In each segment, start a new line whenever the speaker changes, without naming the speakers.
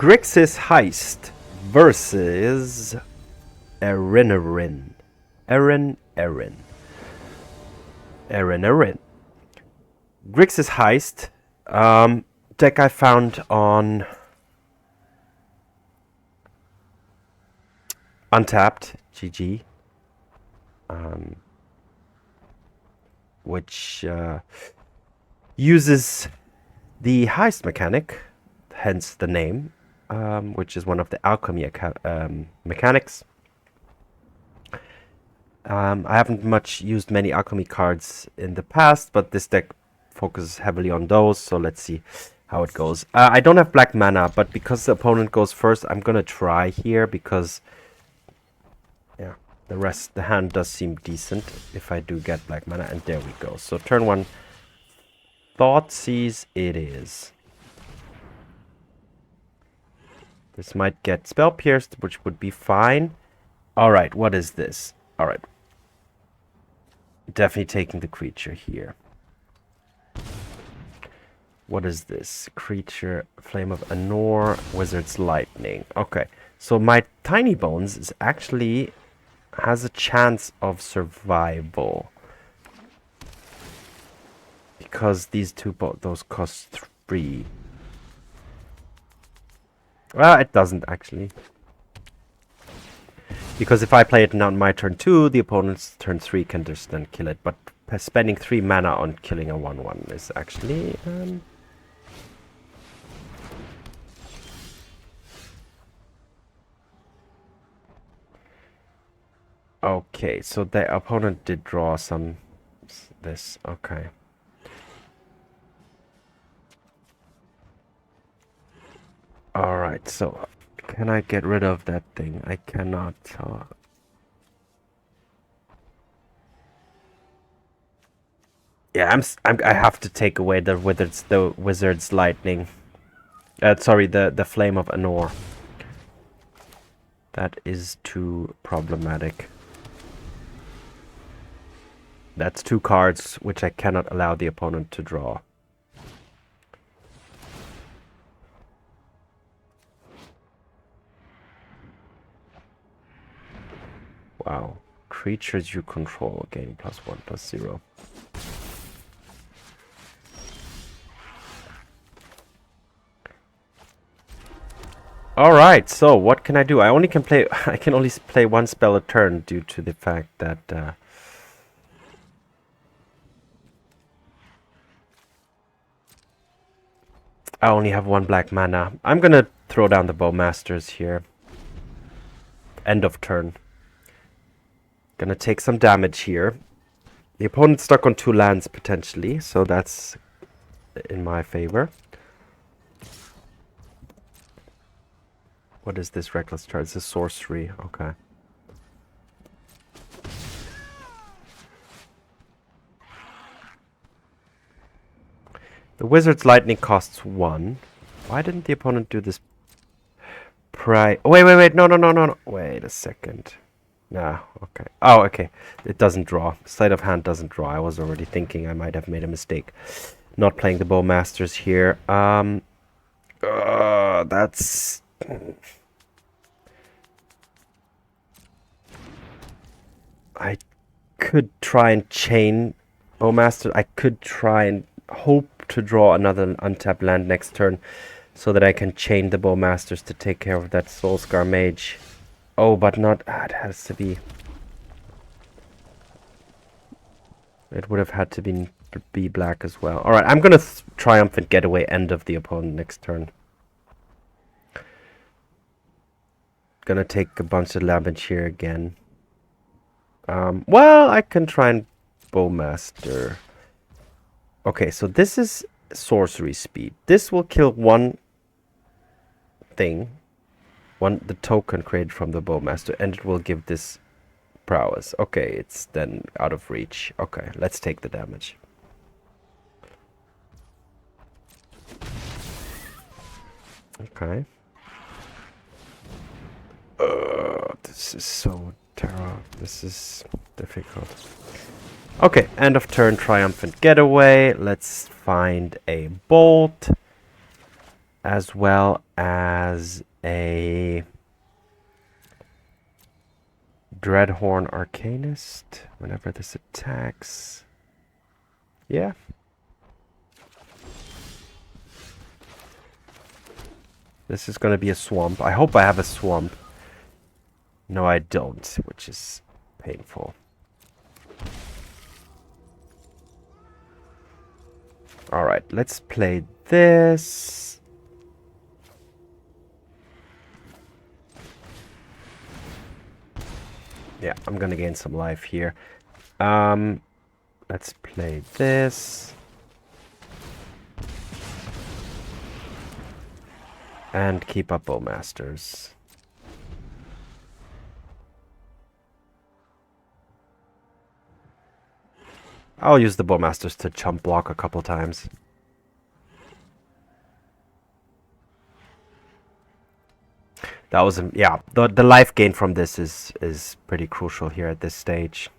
Grixis Heist versus Erin. Grixis Heist, deck I found on Untapped, GG, which uses the heist mechanic, hence the name, which is one of the alchemy mechanics. I haven't much used many alchemy cards in the past, but this deck focuses heavily on those, so let's see how it goes. I don't have black mana, but because the opponent goes first, I'm gonna try here, because yeah, the hand does seem decent if I do get black mana, and there we go. So turn one, Thoughtseize it is. This might get Spell Pierced, which would be fine. Alright, what is this? Alright. Definitely taking the creature here. What is this? Creature, Flame of Anor, Wizard's Lightning. Okay, so my Tinybones is actually has a chance of survival. Because these two, those cost 3. Well, it doesn't actually. Because if I play it on my turn 2, the opponent's turn 3 can just then kill it. But spending 3 mana on killing a 1/1 is actually... Okay, so the opponent did draw some... this, okay. Alright, so can I get rid of that thing? I cannot. Yeah, I have to take away the wizard's lightning. Sorry, the Flame of Anor. That is too problematic. That's 2 cards which I cannot allow the opponent to draw. Wow. Creatures you control gain +1/+0. Alright, so what can I do? I can only play 1 spell a turn due to the fact that I only have 1 black mana. I'm gonna throw down the Bowmasters here. End of turn. Gonna take some damage here. The opponent's stuck on 2 lands potentially, so that's in my favor. What is this reckless charge? It's a sorcery. Okay. The Wizard's Lightning costs 1. Why didn't the opponent do this? Oh, wait. No. Wait a second. Nah, okay. Oh, okay. It doesn't draw. Sleight of hand doesn't draw. I was already thinking I might have made a mistake. Not playing the Bowmasters here. That's... I could try and chain Bowmaster. I could try and hope to draw another untapped land next turn so that I can chain the Bowmasters to take care of that Soulscar Mage. Oh, but not... it has to be... It would have had to be black as well. Alright, I'm gonna Triumphant Getaway end of the opponent next turn. Gonna take a bunch of damage here again. Well, I can try and Bowmaster. Okay, so this is sorcery speed. This will kill 1 thing. The token created from the Bowmaster, and it will give this prowess. Okay, it's then out of reach. Okay, let's take the damage. Okay. This is so terrible. This is difficult. Okay, end of turn, Triumphant Getaway. Let's find a bolt. as well as a Dreadhorn Arcanist whenever this attacks. Yeah. This is going to be a swamp. I hope I have a swamp. No, I don't, which is painful. Alright, let's play this. Yeah, I'm gonna gain some life here. Let's play this. And keep up Bowmasters. I'll use the Bowmasters to chump block a couple times. That was, yeah, the life gain from this is pretty crucial here at this stage.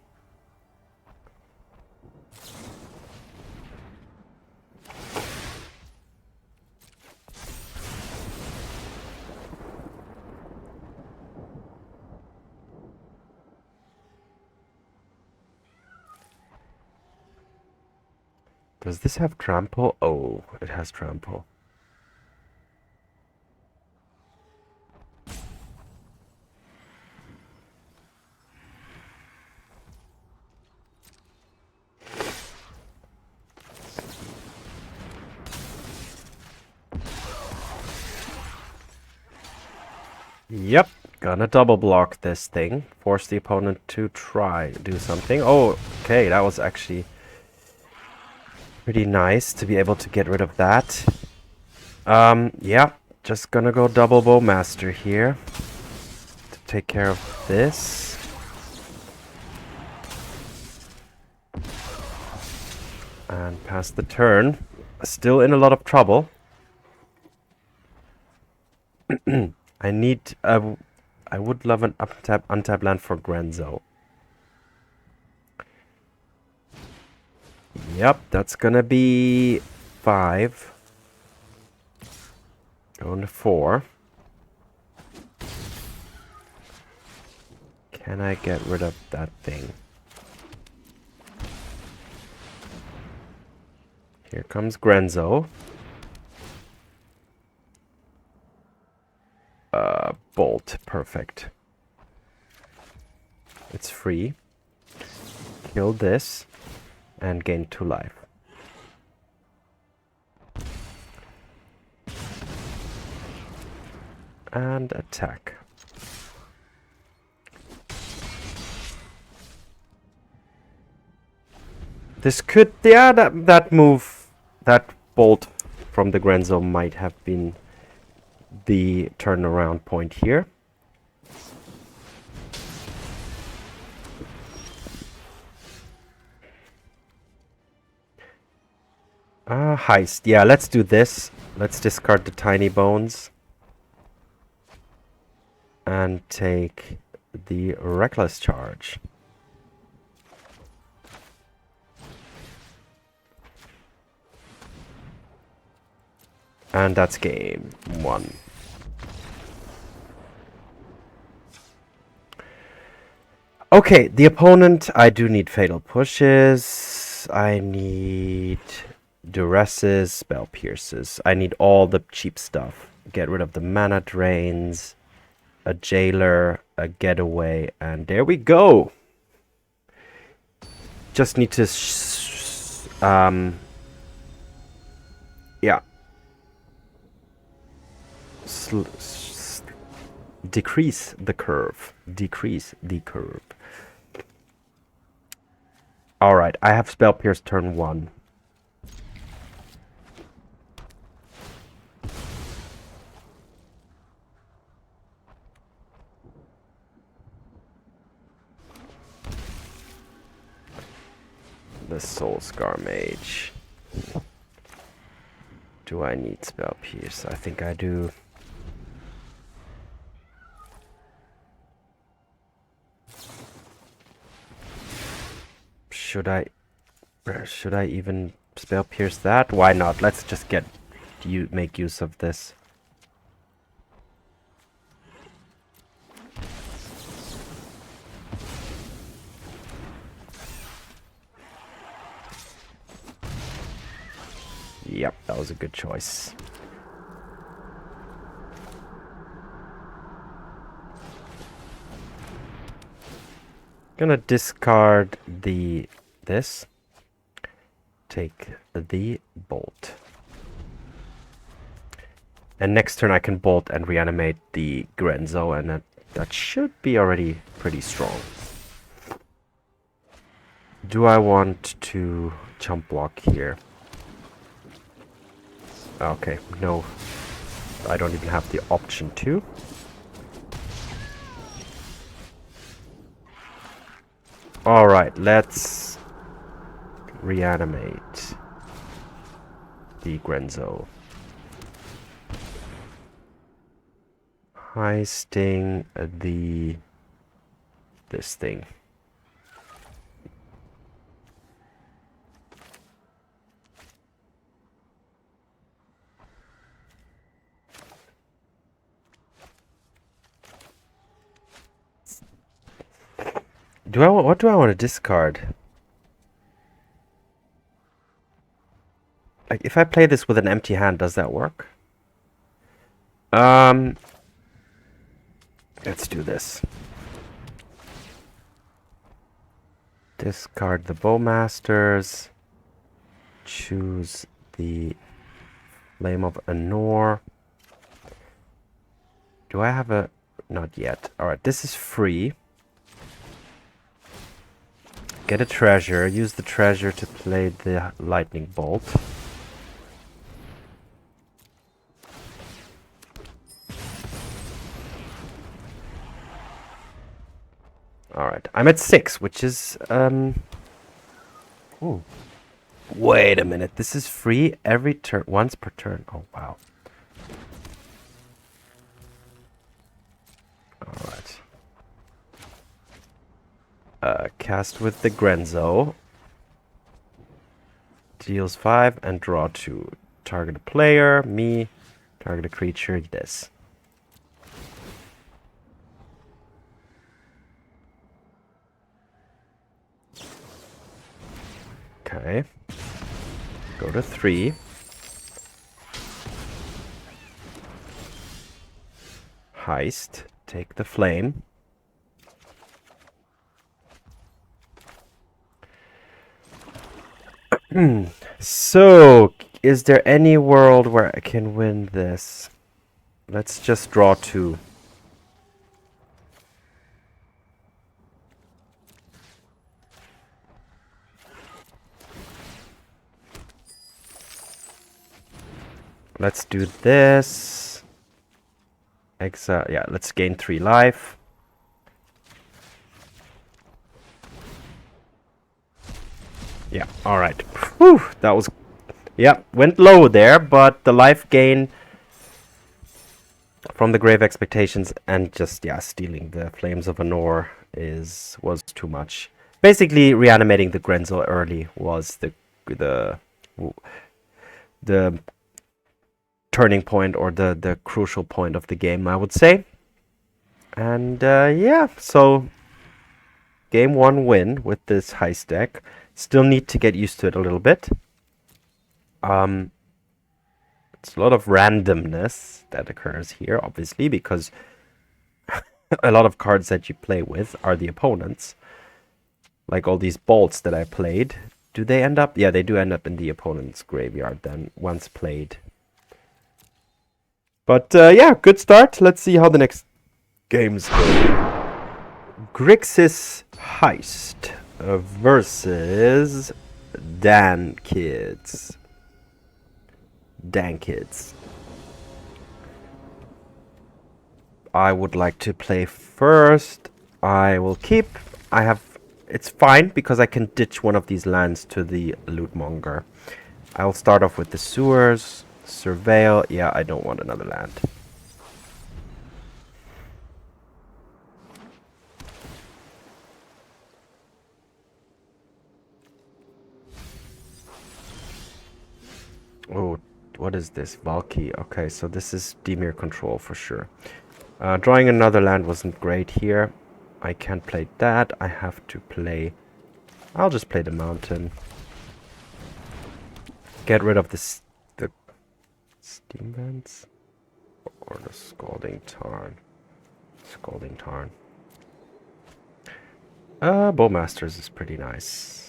Does this have trample? Oh, it has trample. Yep, gonna double block this thing. Force the opponent to try do something. Oh, okay, that was actually pretty nice to be able to get rid of that. Yeah, just gonna go double Bowmaster here to take care of this. And pass the turn. Still in a lot of trouble. I need... I would love an untap land for Grenzo. Yep, that's gonna be 5. Going to 4. Can I get rid of that thing? Here comes Grenzo. Bolt, perfect. It's free. Kill this and gain 2 life. And attack. This could, yeah, that move, that bolt from the Grenzo might have been the turnaround point here. Heist. Yeah, let's do this. Let's discard the Tinybones. And take the Reckless Charge. And that's game 1. Okay, the opponent, I do need Fatal Pushes. I need Duresses, Spell Pierces. I need all the cheap stuff. Get rid of the mana drains, a Jailer, a Getaway, and there we go. Just need to yeah. Decrease the curve. Decrease the curve. Alright, I have Spell Pierce turn 1. The Soul Scar Mage. Do I need Spell Pierce? I think I do. Should I even Spell Pierce that? Why not? Let's just get make use of this. Yep, that was a good choice. Gonna discard this. Take the bolt. And next turn I can bolt and reanimate the Grenzo, and that should be already pretty strong. Do I want to jump block here? Okay, no. I don't even have the option to. Alright, let's reanimate the Grenzo. Heisting this thing. What do I want to discard? Like, if I play this with an empty hand, does that work? Let's do this. Discard the Bowmasters. Choose the Flame of Anor. Do I have a... Not yet. Alright, this is free. Get a treasure. Use the treasure to play the lightning bolt. Alright, I'm at 6, which is... Ooh. Wait a minute, this is free every turn, once per turn. Oh, wow. Alright. Cast with the Grenzo. Deals 5 and draw 2. Target a player, me. Target a creature, this. Okay. Go to 3. Heist. Take the flame. So, is there any world where I can win this? Let's just draw 2. Let's do this. Exile. Yeah, let's gain 3 life. Yeah, alright. Whew, that was... Yeah, went low there, but the life gain from the Grave Expectations and just, yeah, stealing the Flames of Anor was too much. Basically, reanimating the Grenzo early was the turning point, or the crucial point of the game, I would say. And yeah, so game 1 win with this heist deck. Still need to get used to it a little bit. It's a lot of randomness that occurs here, obviously, because a lot of cards that you play with are the opponents. Like all these bolts that I played. Do they end up? Yeah, they do end up in the opponent's graveyard then, once played. But yeah, good start. Let's see how the next games go. Grixis Heist versus Dan Kids. I would like to play first. I will keep. It's fine because I can ditch one of these lands to the Lootmonger. I'll start off with the Sewers. Surveil. Yeah, I don't want another land. Oh, What is this? Valky. Okay, so this is Dimir control for sure. Drawing another land wasn't great here. I can't play that. I have to play... I'll just play the mountain. Get rid of the Steam Vents. Or the Scalding Tarn. Scalding Tarn. Bowmasters is pretty nice.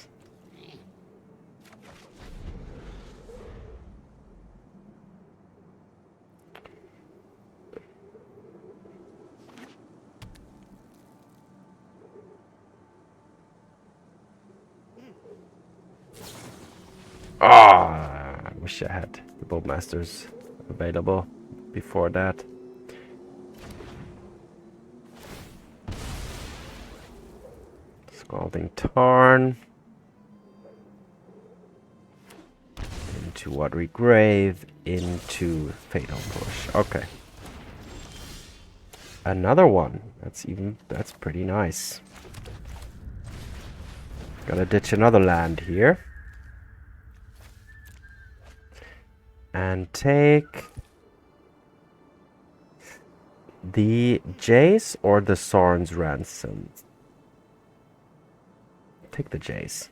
I wish I had the Bowmasters available before that. Scalding Tarn. Into Watery Grave. Into Fatal Push. Okay. Another one. That's pretty nice. Gotta ditch another land here. And take the Jace or the Soaring's Ransom. Take the Jace.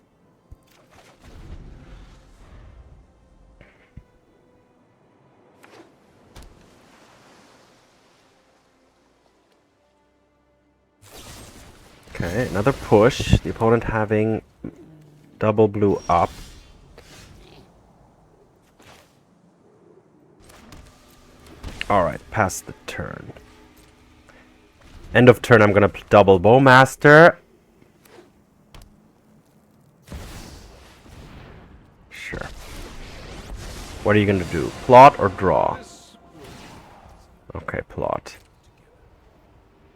Okay, another push. The opponent having double blue up. Alright, pass the turn. End of turn, I'm gonna double Bowmaster. Sure. What are you gonna do? Plot or draw? Okay, plot.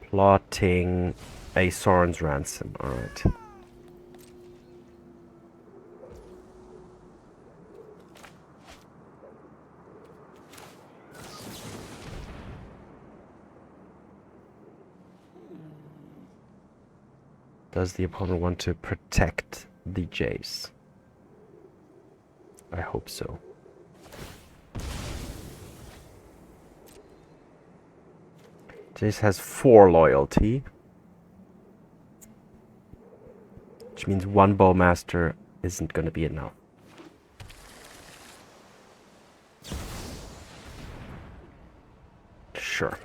Plotting a Soaring's Ransom. Alright. Does the opponent want to protect the Jace? I hope so. Jace has 4 loyalty. Which means one Bowmaster isn't going to be enough. Sure.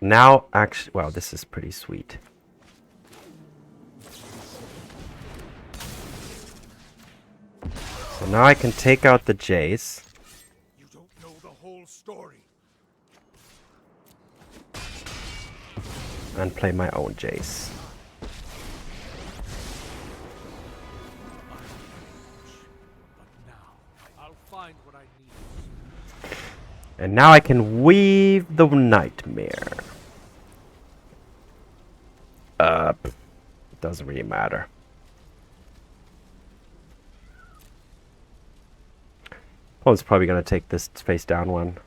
Now, actually, wow, this is pretty sweet. So now I can take out the Jace.
You don't know the whole story.
And play my own Jace.
But now, I'll find what I need.
And now I can weave the nightmare. It doesn't really matter. Opponent's probably gonna take this face down one.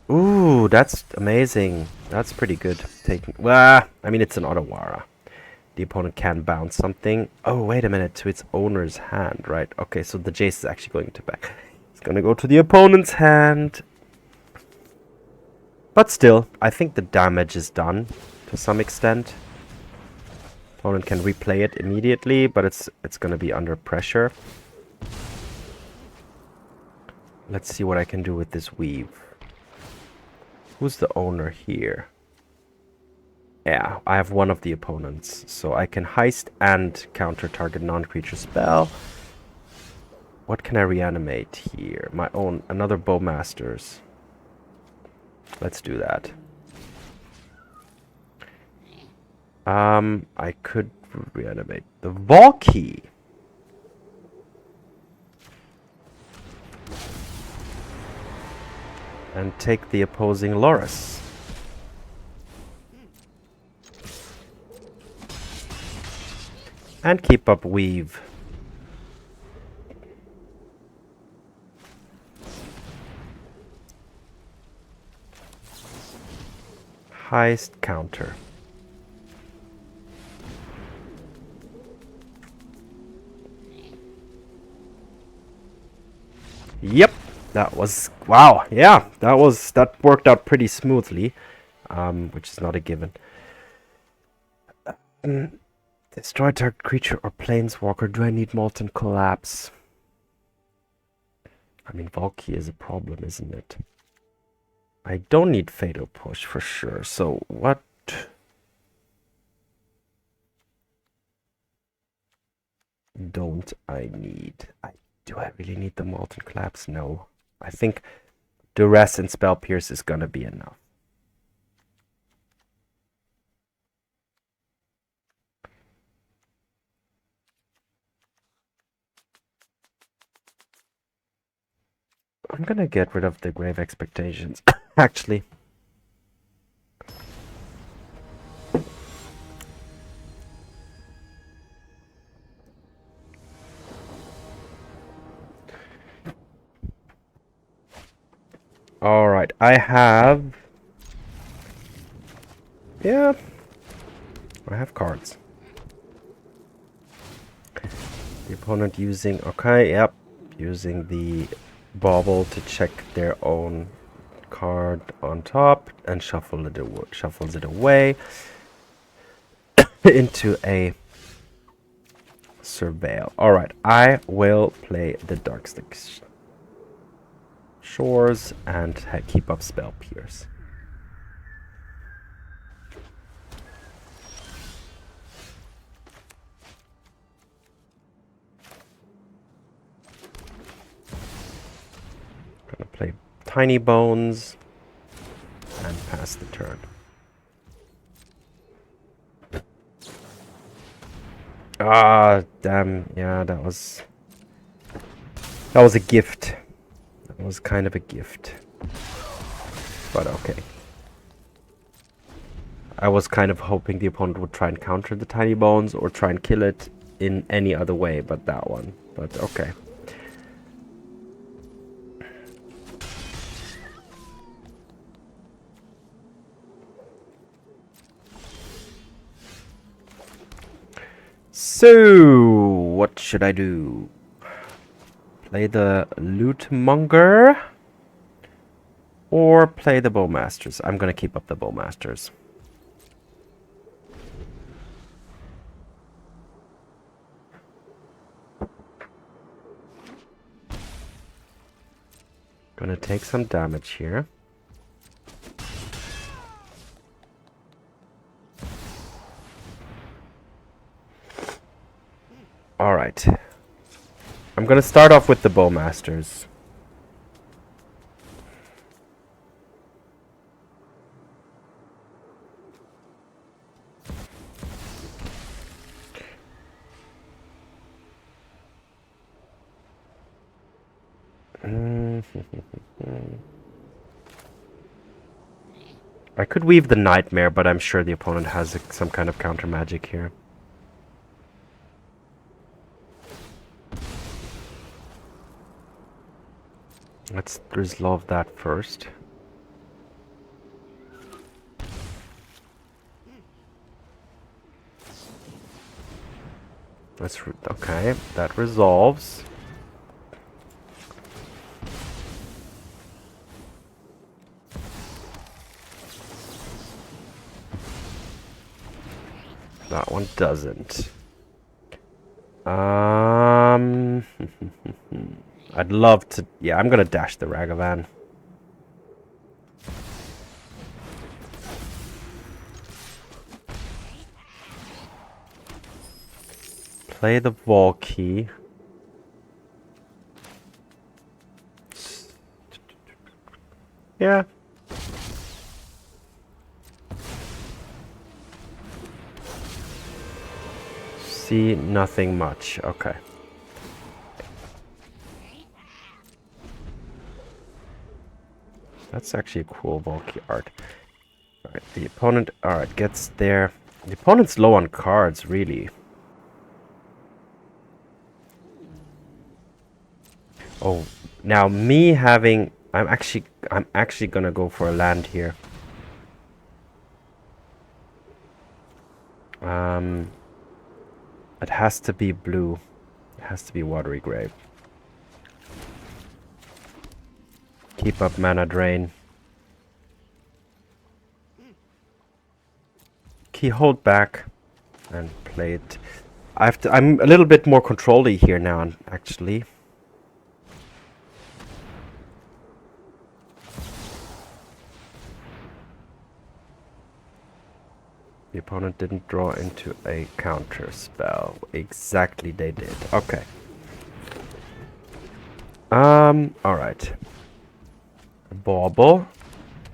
Ooh, that's amazing. That's pretty good. Taking, well, I mean, it's an Otawara. The opponent can bounce something. Oh, wait a minute, to its owner's hand, right? Okay, so the Jace is actually going to back. It's gonna go to the opponent's hand. But still, I think the damage is done to some extent. Opponent can replay it immediately, but it's gonna be under pressure. Let's see what I can do with this weave. Who's the owner here? Yeah, I have one of the opponents, so I can heist and counter target non-creature spell. What can I reanimate here? My own, another Bowmasters. Let's do that. I could reanimate the Valky. And take the opposing Loris. And keep up weave. Heist counter. Yep, that was wow. Yeah, that worked out pretty smoothly, which is not a given. Destroy target creature or planeswalker. Do I need Molten Collapse? I mean, Valky is a problem, isn't it? I don't need Fatal Push for sure. So what? Don't I need? Do I really need the Molten Collapse? No. I think Duress and Spell Pierce is gonna be enough. I'm gonna get rid of the Grave Expectations, actually. Alright, I have... Yeah, I have cards. The opponent using... Okay, yep. Using the bauble to check their own card on top and shuffles it away into a Surveil. Alright, I will play the Darkslick Shores and keep up Spell Pierce. Gonna play Tinybones and pass the turn. Ah, damn. Yeah, that was a gift. That was kind of a gift. But okay. I was kind of hoping the opponent would try and counter the Tinybones or try and kill it in any other way but that one. But okay. So, what should I do? Play the Lootmonger or play the Bowmasters? I'm gonna keep up the Bowmasters. Gonna take some damage here. Alright. I'm gonna start off with the Bowmasters. I could weave the Nightmare, but I'm sure the opponent has some kind of counter magic here. Let's resolve that first. Okay, that resolves. That one doesn't. I'd love to... Yeah, I'm gonna dash the Ragavan. Play the Valky. Yeah. See, nothing much. Okay. That's actually a cool Valky art. Alright, the opponent... Alright, gets there. The opponent's low on cards, really. Oh, now me having... I'm actually gonna go for a land here. It has to be blue. It has to be Watery Grave. Keep up mana drain. Key hold back and play it. I'm a little bit more control-y here now, actually. The opponent didn't draw into a counter spell. Exactly, they did. Okay. Alright. Bauble.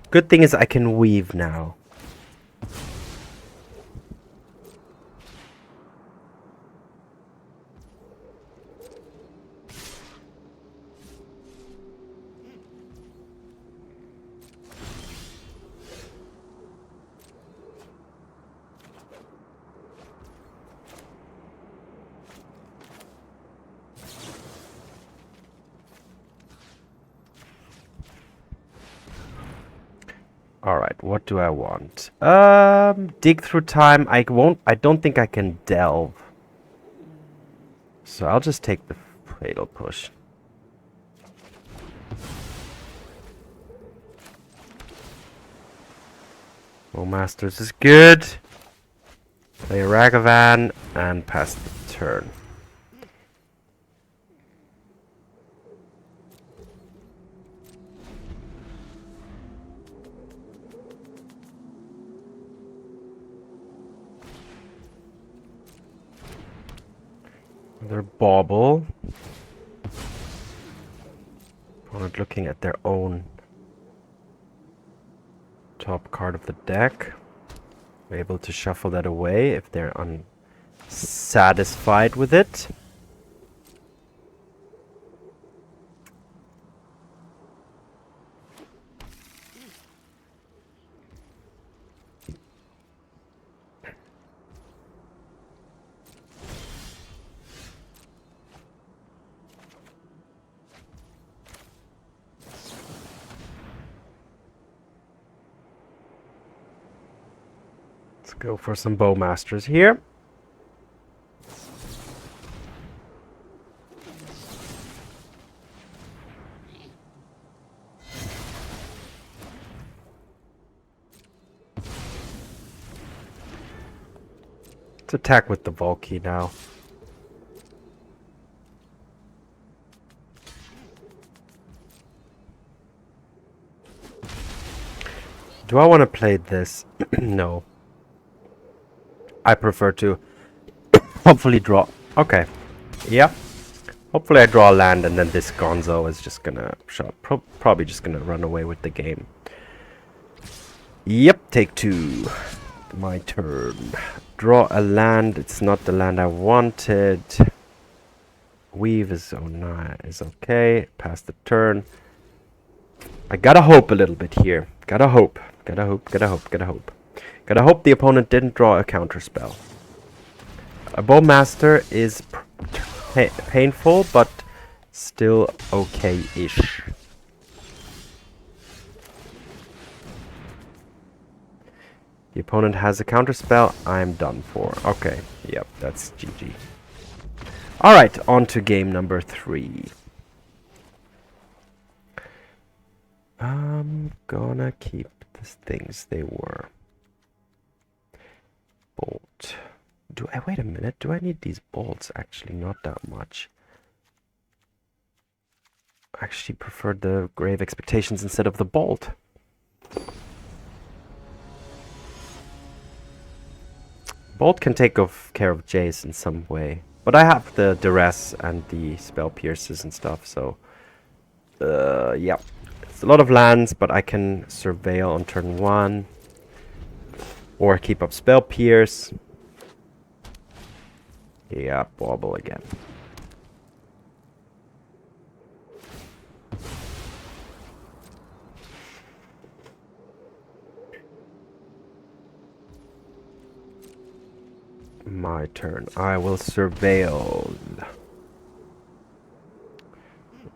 Good thing is I can weave now. Alright, what do I want? Dig through time. I don't think I can delve. So I'll just take the fatal push. Bowmasters is good. Play Ragavan and pass the turn. Another bauble. Opponent looking at their own top card of the deck. We're able to shuffle that away if they're unsatisfied with it. Go for some Bowmasters here. Let's attack with the Volkey now. Do I want to play this? No. I prefer to hopefully draw. Okay. Yeah. Hopefully I draw a land and then this Gonzo is just gonna probably just gonna run away with the game. Yep, take two. My turn. Draw a land. It's not the land I wanted. Weave is is okay. Pass the turn. I gotta hope a little bit here. Gotta hope. Gotta hope. Gotta hope. Gotta hope. Gotta hope the opponent didn't draw a counter spell. A Bowmaster is painful, but still okay-ish. The opponent has a counter spell. I'm done for. Okay, yep, that's GG. Alright, on to game number 3. I'm gonna keep the things they were. Bolt. Wait a minute, do I need these bolts? Actually, not that much. I actually prefer the Grave Expectations instead of the bolt. Bolt can take care of Jace in some way. But I have the Duress and the Spell Pierces and stuff, so... yeah. It's a lot of lands, but I can Surveil on turn 1. Or keep up Spell Pierce. Yeah, bauble again. My turn. I will Surveil.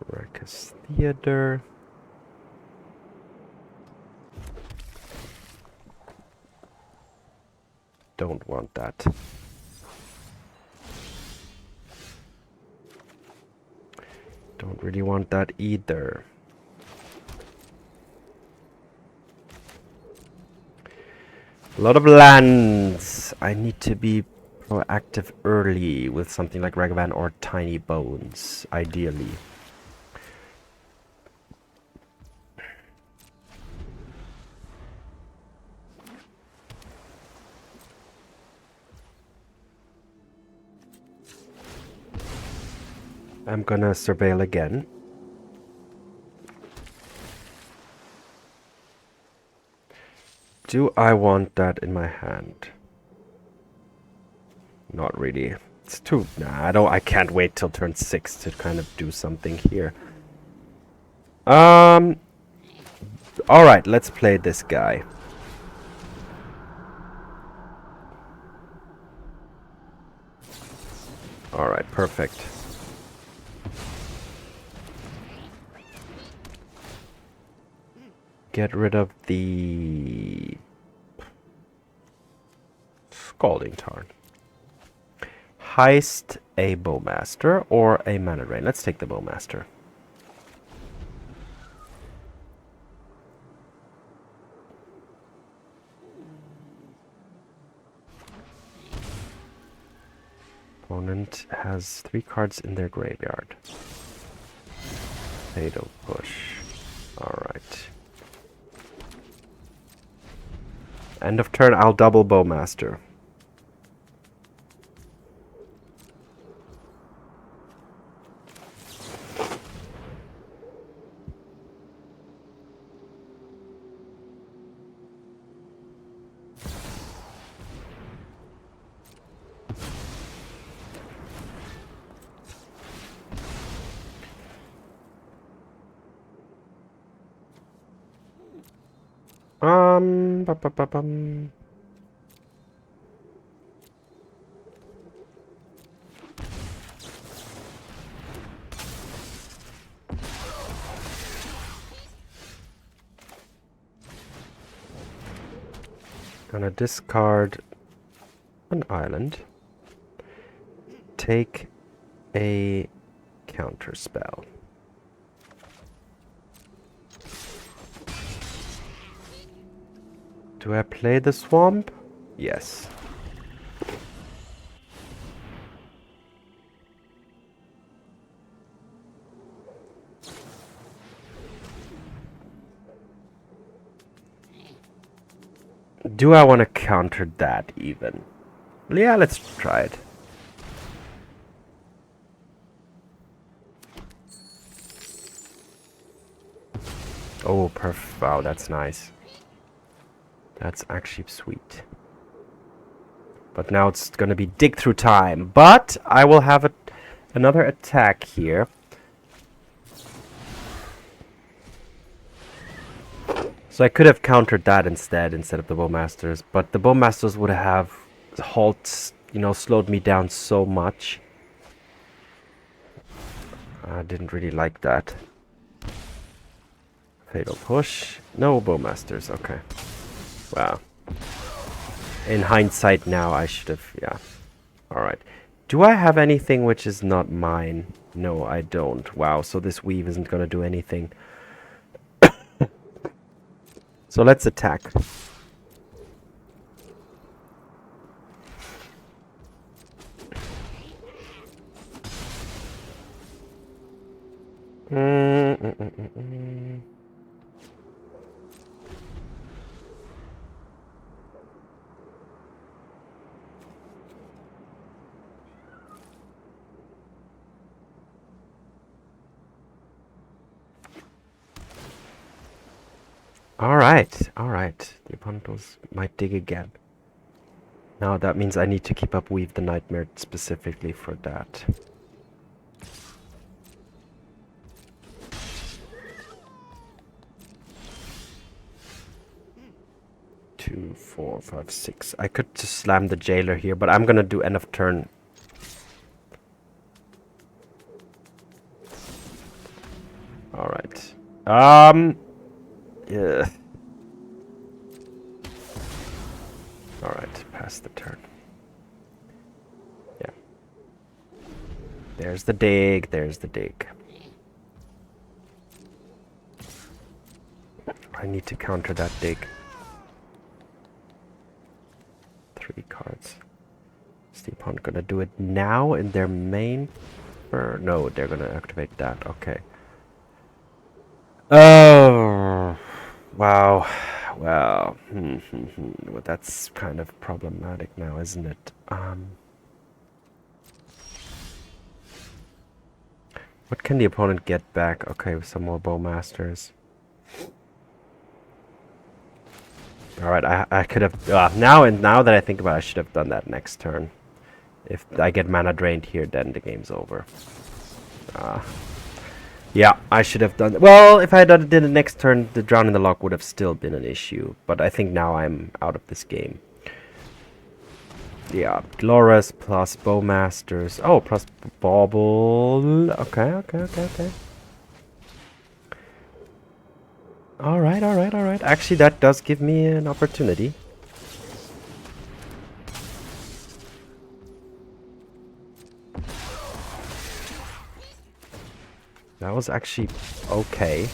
Raucous Theater. Don't want that. Don't really want that either. A lot of lands. I need to be proactive early with something like Ragavan or Tinybones, ideally. I'm gonna surveil again. Do I want that in my hand? Not really. It's too... Nah, I can't wait till turn 6 to kind of do something here. Alright, let's play this guy. Alright, perfect. Get rid of the Scalding Tarn. Heist a Bowmaster or a Mana Drain. Let's take the Bowmaster. Opponent has 3 cards in their graveyard. Fatal push. Alright. End of turn, I'll double Bowmaster. Ba-ba-ba-bum. Gonna discard an island. Take a counter spell. Do I play the swamp? Yes. Do I want to counter that even? Yeah, let's try it. Oh, perfect. Wow, that's nice. That's actually sweet. But now it's gonna be dig through time. But I will have another attack here. So I could have countered that instead of the Bowmasters. But the Bowmasters would have slowed me down so much. I didn't really like that. Fatal push. No Bowmasters, okay. Wow. In hindsight now, I should have... Yeah. Alright. Do I have anything which is not mine? No, I don't. Wow, so this weave isn't going to do anything. So let's attack. Alright. The opponents might dig again. Now that means I need to keep up Weave the Nightmare specifically for that. Two, 4, 5, 6. I could just slam the Jailer here, but I'm gonna do end of turn. Alright. Yeah. Alright, pass pass the turn. Yeah. There's the dig, there's the dig. I need to counter that dig. 3 cards. Is the opponent gonna do it now in their main? No, they're gonna activate that. Okay. Oh, wow. Well, well, that's kind of problematic now, isn't it? What can the opponent get back? Okay, with some more Bowmasters. Alright, I could have... now that I think about it, I should have done that next turn. If I get mana drained here, then the game's over. Yeah, I should have done... Well, if I had done it next turn, the Drown in the Lock would have still been an issue. But I think now I'm out of this game. Yeah, Glorious plus Bowmasters. Oh, plus Bauble. Okay. Alright. Actually, that does give me an opportunity. That was actually okay.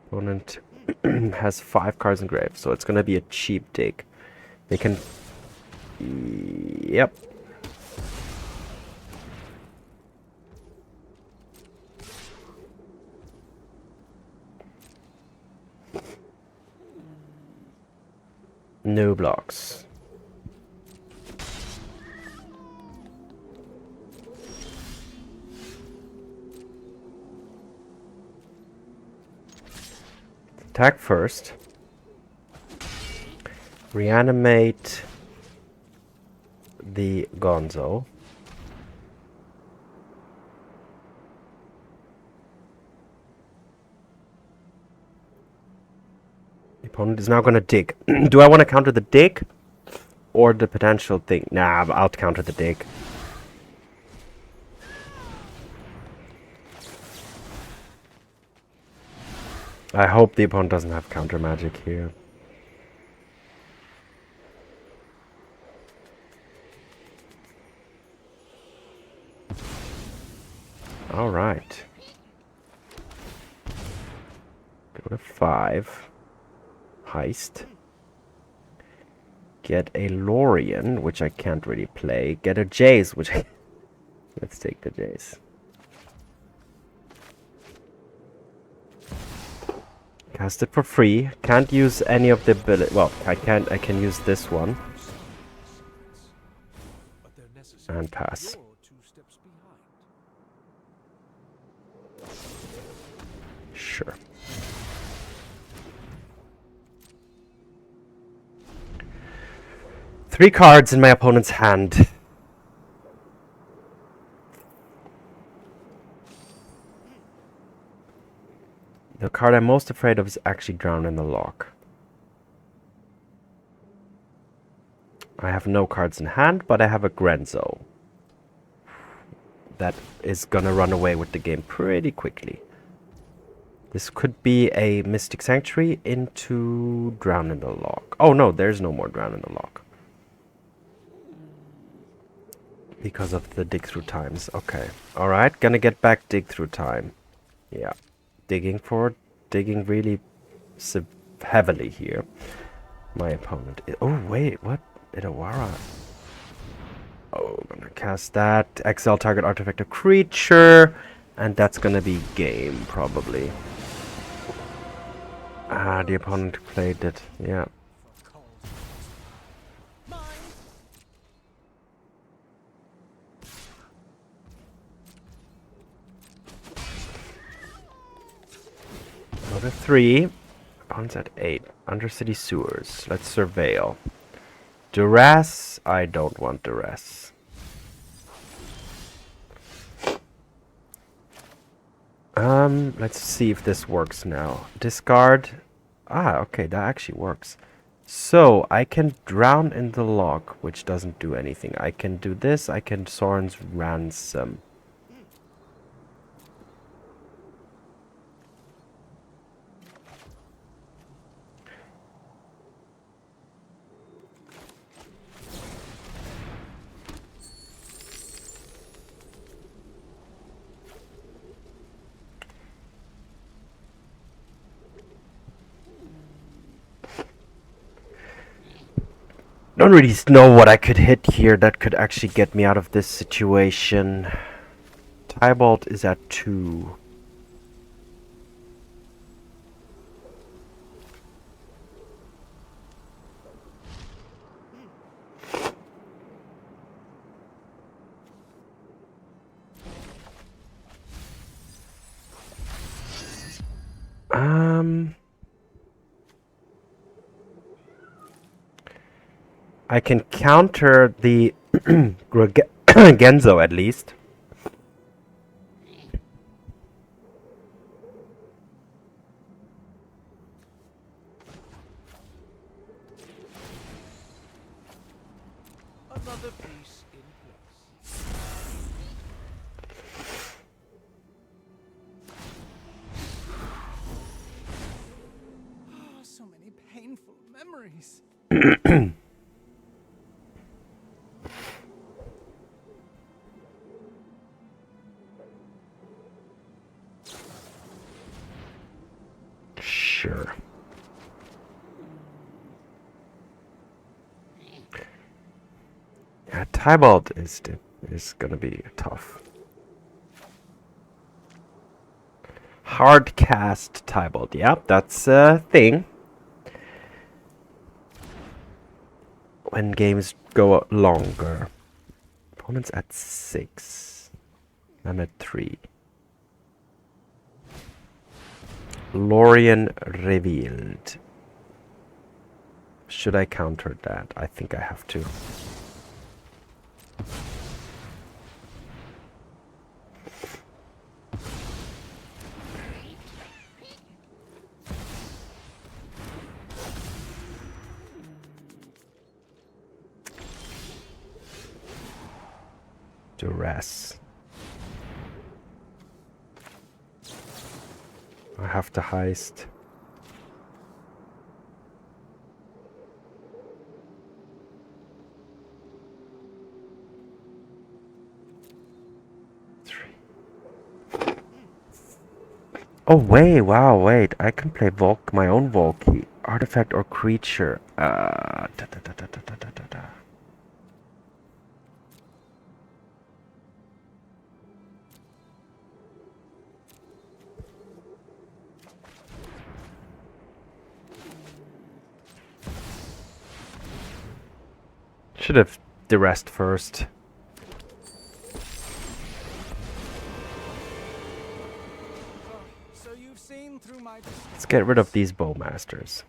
Opponent has 5 cards in grave, so it's gonna be a cheap dig. They can... Yep. No blocks. Attack first. Reanimate the Gonzo. The opponent is now going to dig. Do I want to counter the dig or the potential thing? Nah, I'll counter the dig. I hope the opponent doesn't have counter magic here. Alright. Go to 5. Heist. Get a Lorien, which I can't really play. Get a Jace, which I... Let's take the Jace. Cast it for free. Can't use any of the ability. Well, I can use this one. And pass. Sure. Three cards in my opponent's hand. The card I'm most afraid of is actually Drown in the Lock. I have no cards in hand, but I have a Grenzo. That is gonna run away with the game pretty quickly. This could be a Mystic Sanctuary into Drown in the Lock. Oh no, there's no more Drown in the Lock. Because of the dig through times. Okay. Alright, gonna get back dig through time. Yeah. Digging really heavily here. My opponent. Oh, wait, what? Otawara. Oh, gonna cast that. Exile target artifact or creature. And that's gonna be game, probably. Ah, the opponent played it. Yeah. Another 3. Opponent's at 8. Undercity Sewers. Let's surveil. Duress. I don't want Duress. Let's see if this works now. Discard. Ah, okay, that actually works. So I can drown in the log, which doesn't do anything. I can do this. I can Sorin's Ransom. Don't really know what I could hit here that could actually get me out of this situation. Tybalt is at 2. I can counter the Genzo at least.
Another piece in place.
Oh, so many painful memories.
Sure. Yeah, Tybalt is gonna be tough. Hard cast Tybalt. Yep, that's a thing. When games go longer. Opponent's at 6. I'm at 3. Lorien revealed. Should I counter that? I think I have to. Duress. I have to heist. Oh wait, wow, wait. I can play my own Volkey. Artifact or creature. Should have the rest first.
So you've seen through my
Let's get rid of these Bowmasters.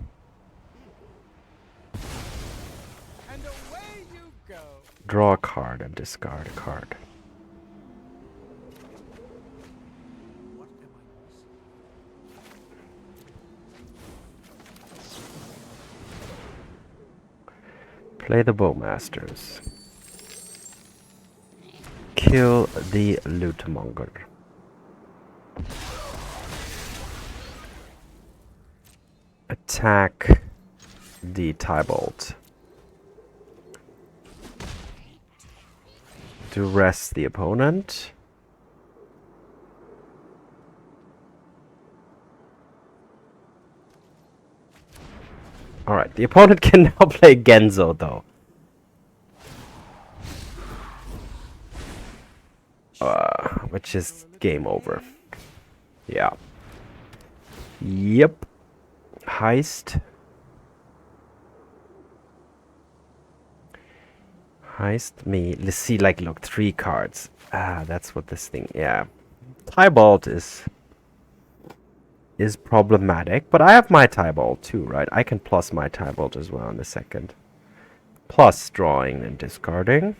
and away you go.
Draw a card and discard a card.
What am I missing?
Play the Bowmasters. Kill the Lootmonger. Attack the Tybalt. To rest the opponent. Alright, the opponent can now play Genzo though. Which is game over. Yeah. Yep. Heist. Heist me. Let's see, like, look, 3 cards. Ah, that's what this thing, yeah. Tybalt is problematic, but I have my Tybalt too, right? I can plus my Tybalt as well in a second. Plus drawing and discarding.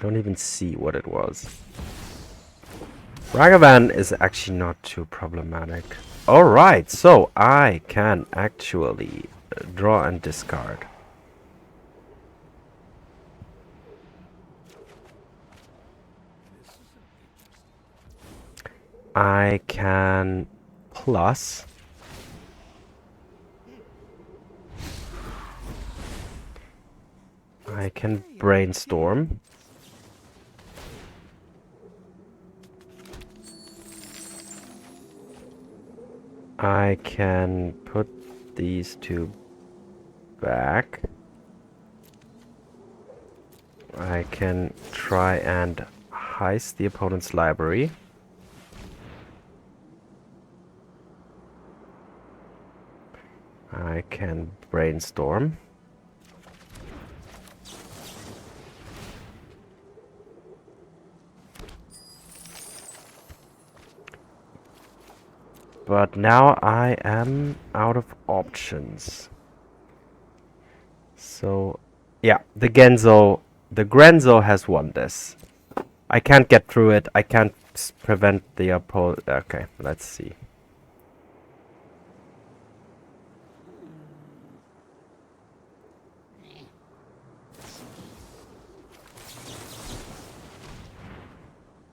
don't even see what it was. Ragavan is actually not too problematic. Alright, so I can actually draw and discard. I can plus. I can brainstorm. I can put these two back. I can try and heist the opponent's library. I can brainstorm. But now I am out of options. So, yeah, the Grenzo has won this. I can't get through it. I can't prevent the opponent. Okay, let's see.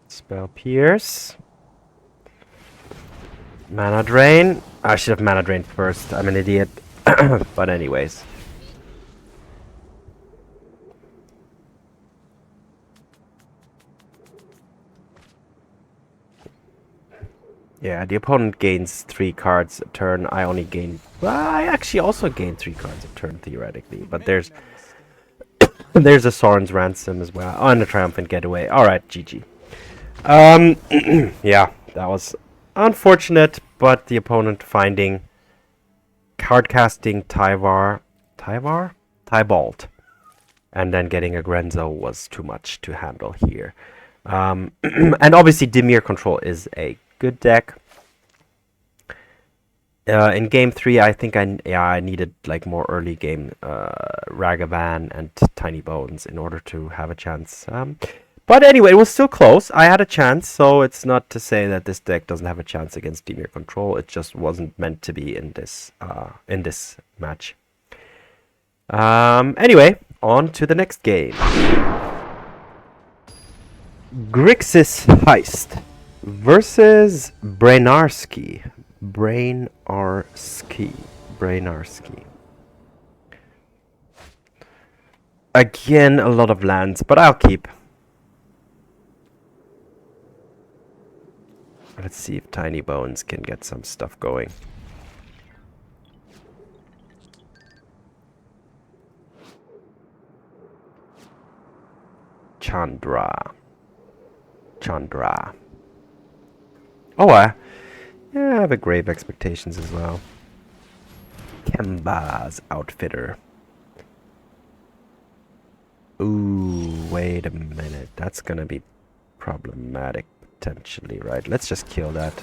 Spell Pierce. Mana Drain. I should have Mana Drained first. I'm an idiot. But anyways. Yeah, the opponent gains 3 cards a turn. I only gain... Well, I actually also gain 3 cards a turn, theoretically. But there's... there's a Sorin's Ransom as well. Oh, and a Triumphant Getaway. Alright, GG. Yeah, that was... unfortunate, but the opponent finding card casting Tybalt, and then getting a Grenzo was too much to handle here. And obviously Dimir Control is a good deck. In game 3, I think I needed like more early game Ragavan and Tinybones in order to have a chance. But anyway, it was still close. I had a chance, so it's not to say that this deck doesn't have a chance against Dimir Control. It just wasn't meant to be in this match. Anyway, on to the next game. Grixis Heist versus Brainarski. Again, a lot of lands, but I'll keep. Let's see if Tinybones can get some stuff going. Chandra. Oh, yeah, I have a Grave Expectations as well. Kemba's Outfitter. Ooh, wait a minute. That's gonna be problematic. Potentially, right? Let's just kill that.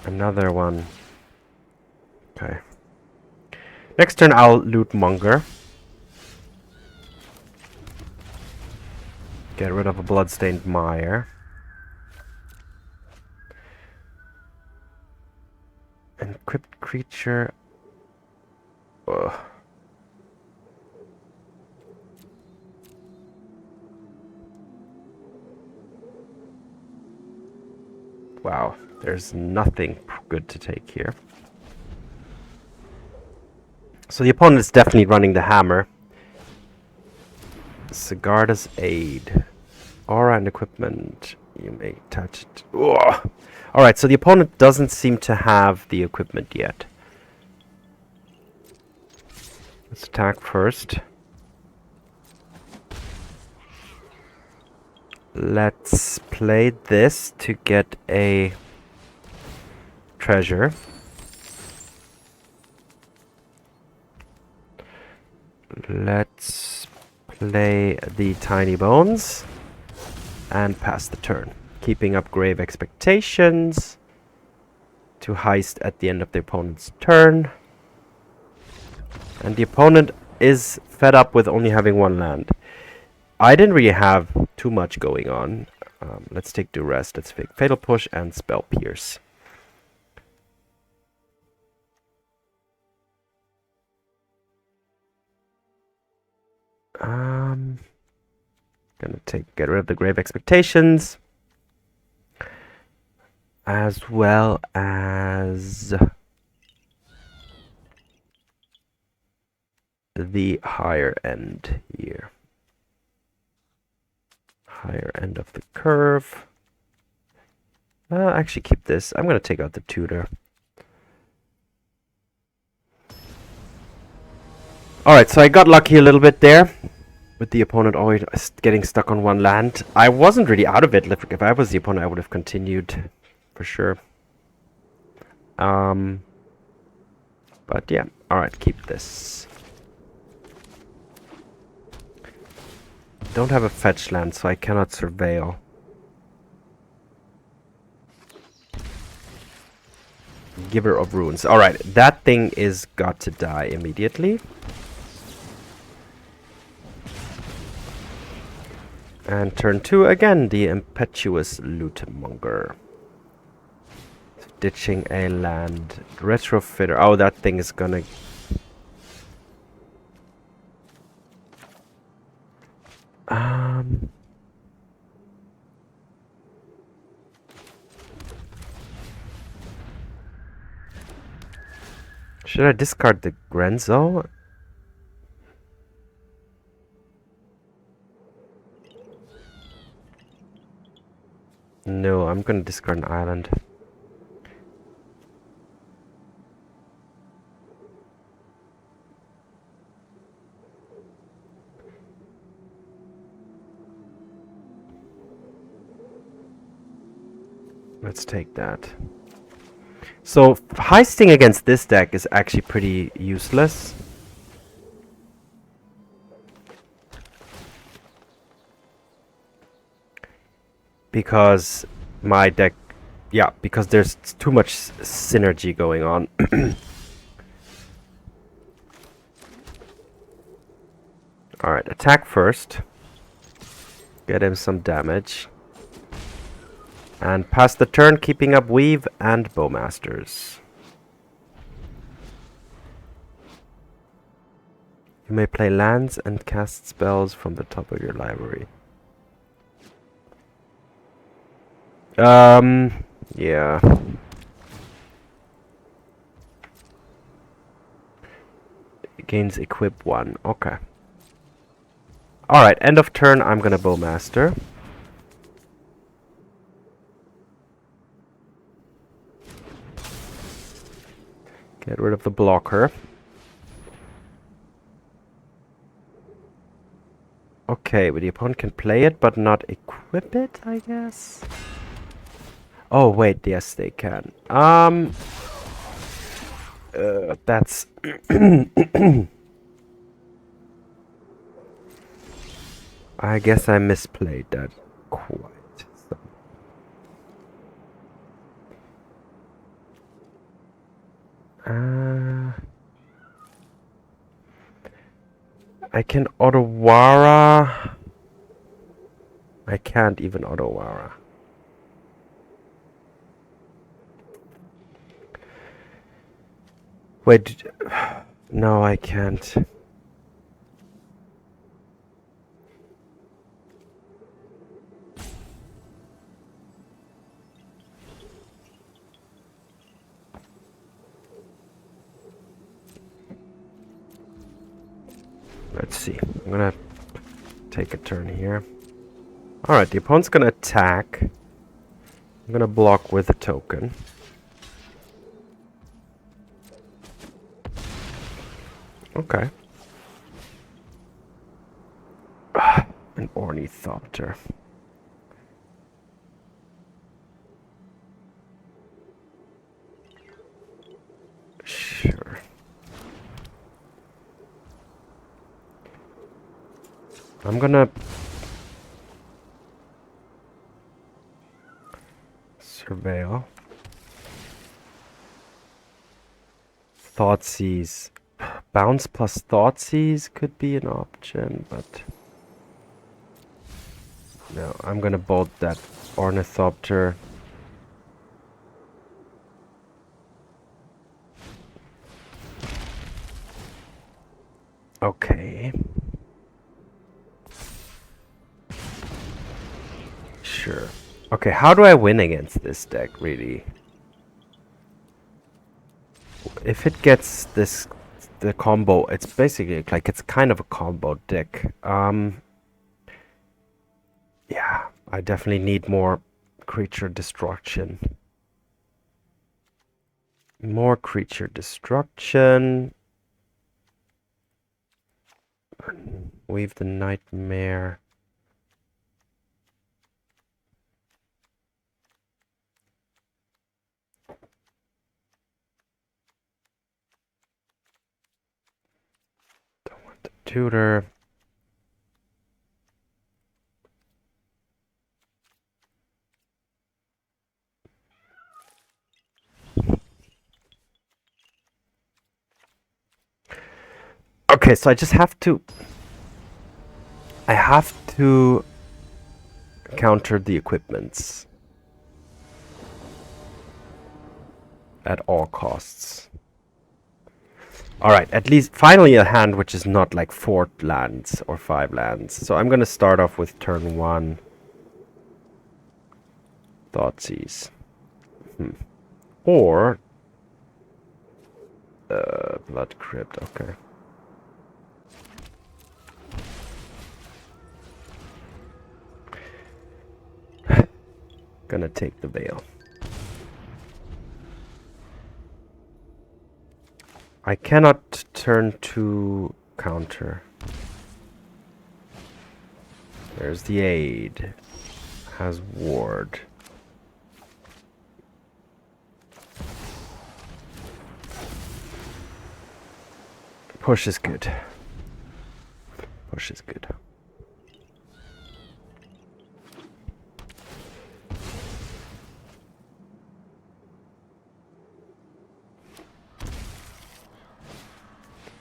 Another one. Okay. Next turn I'll Lootmonger. Get rid of a Bloodstained Mire. Encrypt creature. Ugh. Wow, there's nothing good to take here. So the opponent is definitely running the hammer. Sigarda's Aid. Aura and equipment. You may touch it. Alright, so the opponent doesn't seem to have the equipment yet. Let's attack first. Let's play this to get a treasure. Let's play the Tinybones and pass the turn. Keeping up Grave Expectations. to heist at the end of the opponent's turn. And the opponent is fed up with only having one land. I didn't really have too much going on. Let's take Duress, let's take Fatal Push and Spell Pierce. Gonna get rid of the Grave Expectations, as well as the higher end here. Higher end of the curve. Actually keep this. I'm gonna take out the Tutor. Alright, so I got lucky a little bit there, with the opponent always getting stuck on one land. I wasn't really out of it. If I was the opponent, I would have continued, for sure. But yeah, alright, keep this. Don't have a fetch land, so I cannot surveil. Giver of Runes. Alright, that thing is got to die immediately. And turn 2 again, the Impetuous Lootmonger. Ditching a land. Retrofitter. Oh, that thing is gonna... Should I discard the Grenzo? No, I'm gonna discard an island. Let's take that. So, heisting against this deck is actually pretty useless. Because my deck... Yeah, because there's too much synergy going on. Alright, attack first. Get him some damage. And pass the turn, keeping up Weave and Bowmasters. You may play lands and cast spells from the top of your library. Yeah. It gains equip 1. Okay. Alright, end of turn, I'm gonna Bowmaster. Get rid of the blocker. Okay, but the opponent can play it, but not equip it, I guess. Oh, wait, yes, they can. That's... I guess I misplayed that quite. I can Otawara. I can't even Otawara. Wait, no, I can't. Let's see. I'm gonna take a turn here. Alright, the opponent's gonna attack. I'm gonna block with a token. Okay. An Ornithopter. Sure. I'm gonna surveil. Thoughtseize. Bounce plus Thoughtseize could be an option, but no, I'm gonna bolt that Ornithopter. Okay. Sure. Okay, how do I win against this deck, really? If it gets the combo, it's basically like it's kind of a combo deck. Yeah, I definitely need more creature destruction. More creature destruction. Weave the Nightmare. Don't want the tutor. Okay, so I just have to... I have to counter the equipments at all costs. Alright, at least finally a hand which is not like 4 lands or 5 lands. So I'm gonna start off with turn 1. Thoughtseize. Or Blood Crypt, okay. Gonna take the veil. I cannot turn to counter. There's the aid. Has ward. Push is good. Push is good.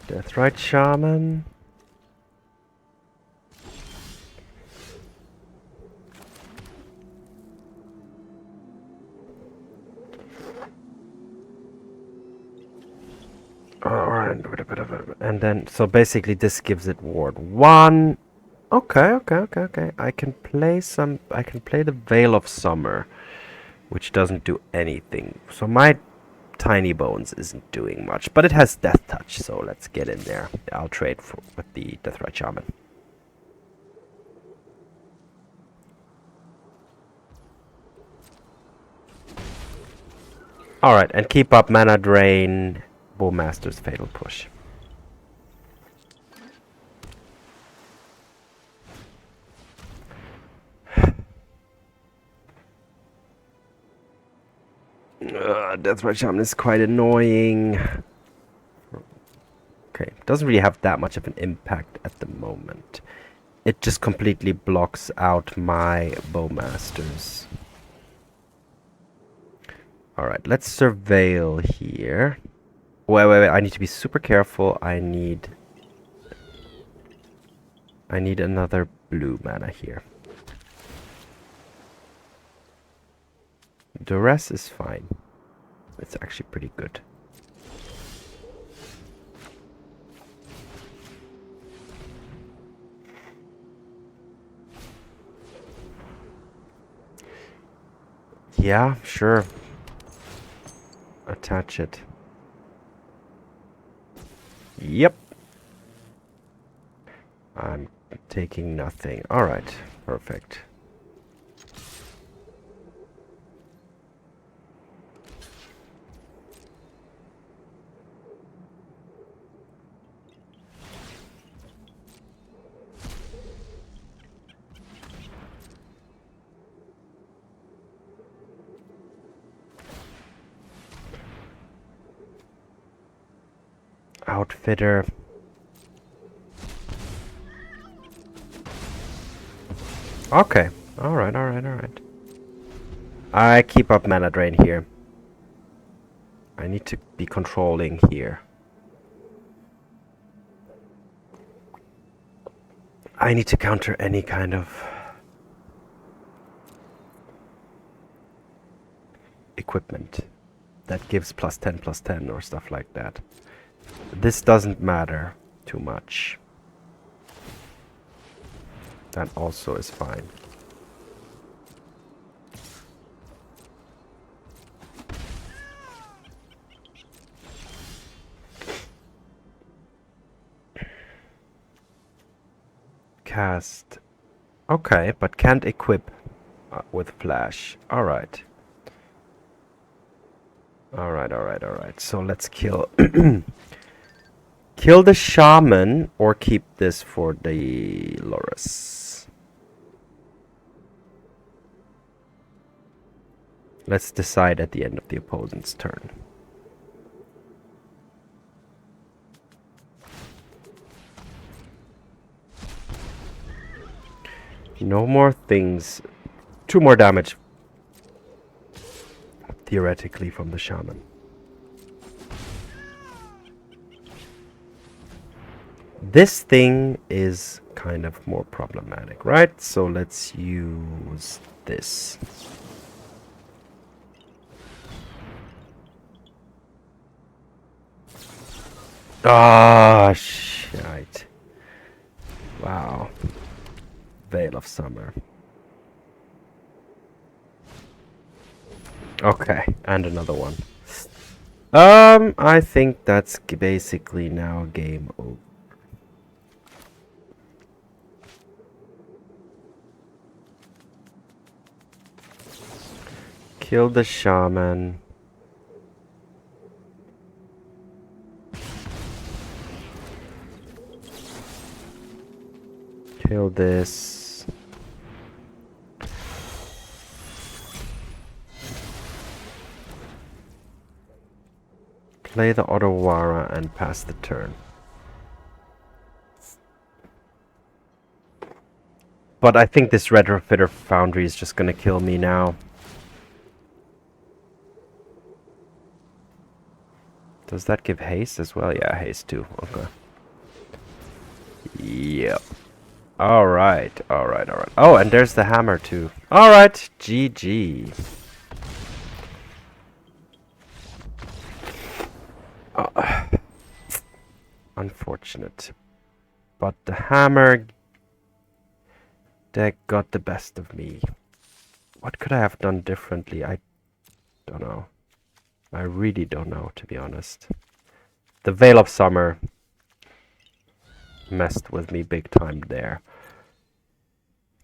Deathrite Shaman. And then, so basically this gives it ward 1. Okay. I can play the Veil of Summer, which doesn't do anything. So my Tinybones isn't doing much, but it has Death Touch, so let's get in there. I'll trade with the Deathrite Shaman. Alright, and keep up Mana Drain, Bowmasters Fatal Push. Deathrite Shaman is quite annoying. Okay, doesn't really have that much of an impact at the moment. It just completely blocks out my Bowmasters. Alright, let's surveil here. Wait, I need to be super careful. I need another blue mana here. Duress is fine. It's actually pretty good. Yeah, sure. Attach it. Yep. I'm taking nothing. Alright, perfect. Outfitter. Okay. Alright. I keep up mana drain here. I need to be controlling here. I need to counter any kind of equipment that gives +10/+10 or stuff like that. This doesn't matter too much. That also is fine. Cast. Okay, but can't equip with flash. Alright. Alright. So let's kill kill the shaman or keep this for the Loris. Let's decide at the end of the opponent's turn. No more things. 2 more damage. Theoretically from the shaman. This thing is kind of more problematic, right? So let's use this. Ah, shite. Wow. Veil of Summer. Okay, and another one. I think that's basically now game over. Kill the shaman. Kill this. Play the Otawara and pass the turn. But I think this Retrofitter Foundry is just gonna kill me now. Does that give haste as well? Yeah, haste too. Okay. Yep. Alright. Oh, and there's the hammer too. Alright, GG. Unfortunate. But the hammer deck got the best of me. What could I have done differently? I don't know. I really don't know, to be honest. The Veil of Summer messed with me big time there.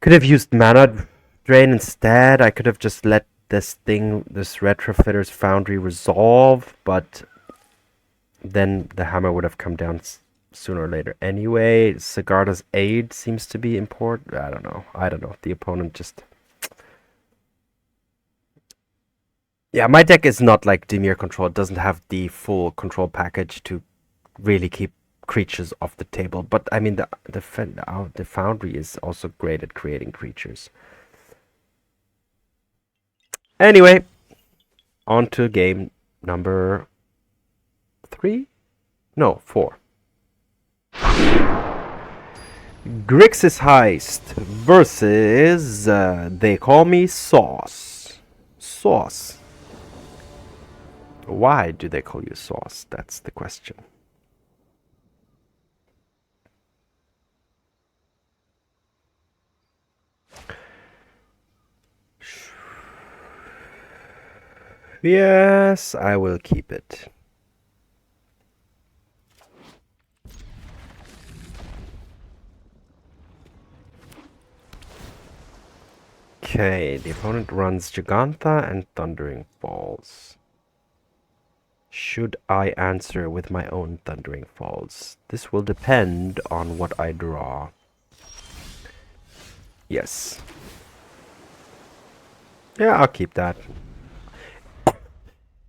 Could have used Mana Drain instead. I could have just let this Retrofitter's Foundry resolve, but then the hammer would have come down sooner or later anyway. Sigarda's Aid seems to be important. I don't know. The opponent just... Yeah, my deck is not like Dimir Control. It doesn't have the full control package to really keep creatures off the table. But I mean, the Foundry is also great at creating creatures. Anyway, on to game number 3? No, 4. Grixis Heist versus They Call Me Sauce. Sauce. Why do they call you Sauce? That's the question. Yes, I will keep it. Okay, the opponent runs Gigantha and Thundering Falls. Should I answer with my own Thundering Falls? This will depend on what I draw. Yes. Yeah, I'll keep that.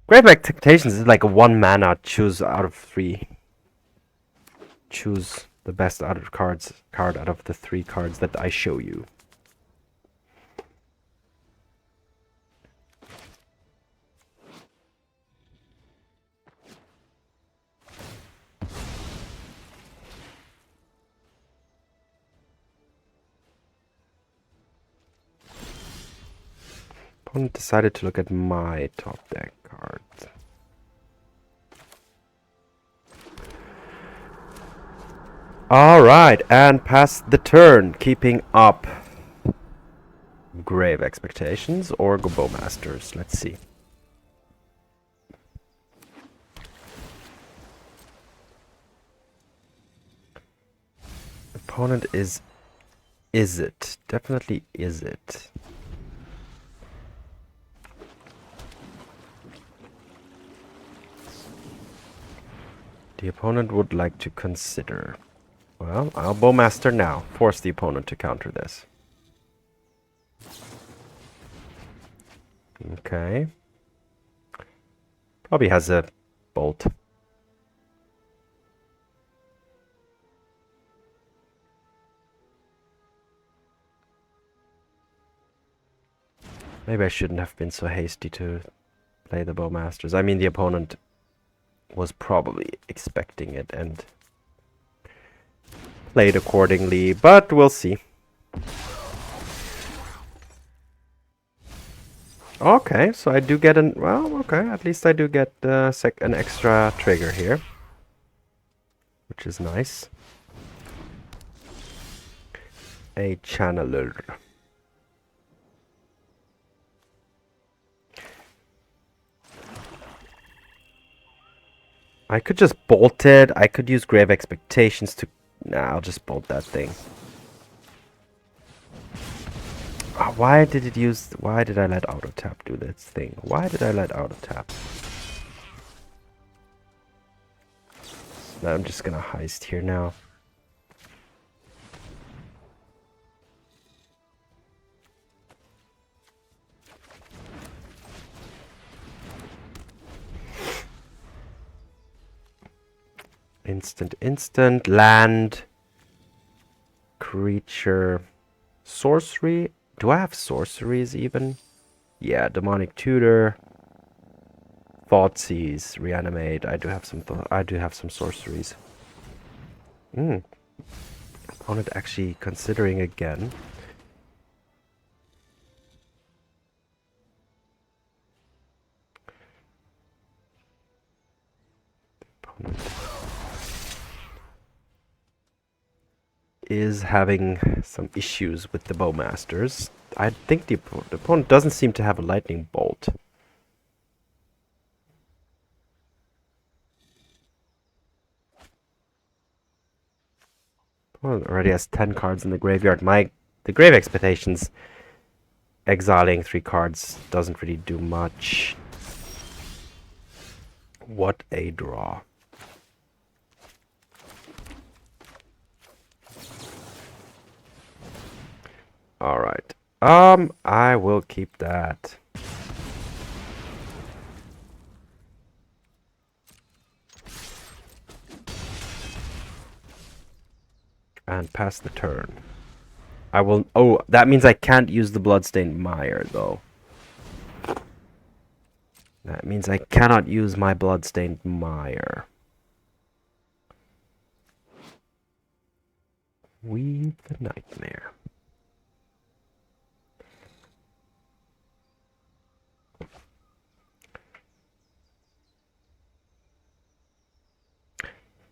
Grave Expectations is like a 1 mana choose out of 3. Choose the best card out of the 3 cards that I show you. Opponent decided to look at my top deck cards. Alright, and pass the turn, keeping up grave expectations or go Bowmasters. Let's see. Opponent is it? Definitely is it. The opponent would like to consider. Well, I'll Bowmaster now. Force the opponent to counter this. Okay. Probably has a bolt. Maybe I shouldn't have been so hasty to play the Bowmasters. I mean, the opponent was probably expecting it and played accordingly, but we'll see. Okay, so I do get an... Well, okay, at least I do get an extra trigger here, which is nice. A channeler. I could just bolt it. I could use Grave Expectations to... Nah, I'll just bolt that thing. Oh, why did it use... Why did I let Auto Tap do this thing? Why did I let Auto Tap? I'm just gonna heist here now. Instant, land, creature, sorcery. Do I have sorceries even? Yeah, Demonic Tutor, Thoughtseize, Reanimate. I do have some sorceries. Opponent actually considering again. Opponent is having some issues with the Bowmasters. I think the opponent doesn't seem to have a lightning bolt. Opponent already has 10 cards in the graveyard. The grave expectations exiling 3 cards doesn't really do much. What a draw. Alright. I will keep that. And pass the turn. I will... Oh, that means I can't use the Bloodstained Mire, though. That means I cannot use my Bloodstained Mire. Weave the Nightmare.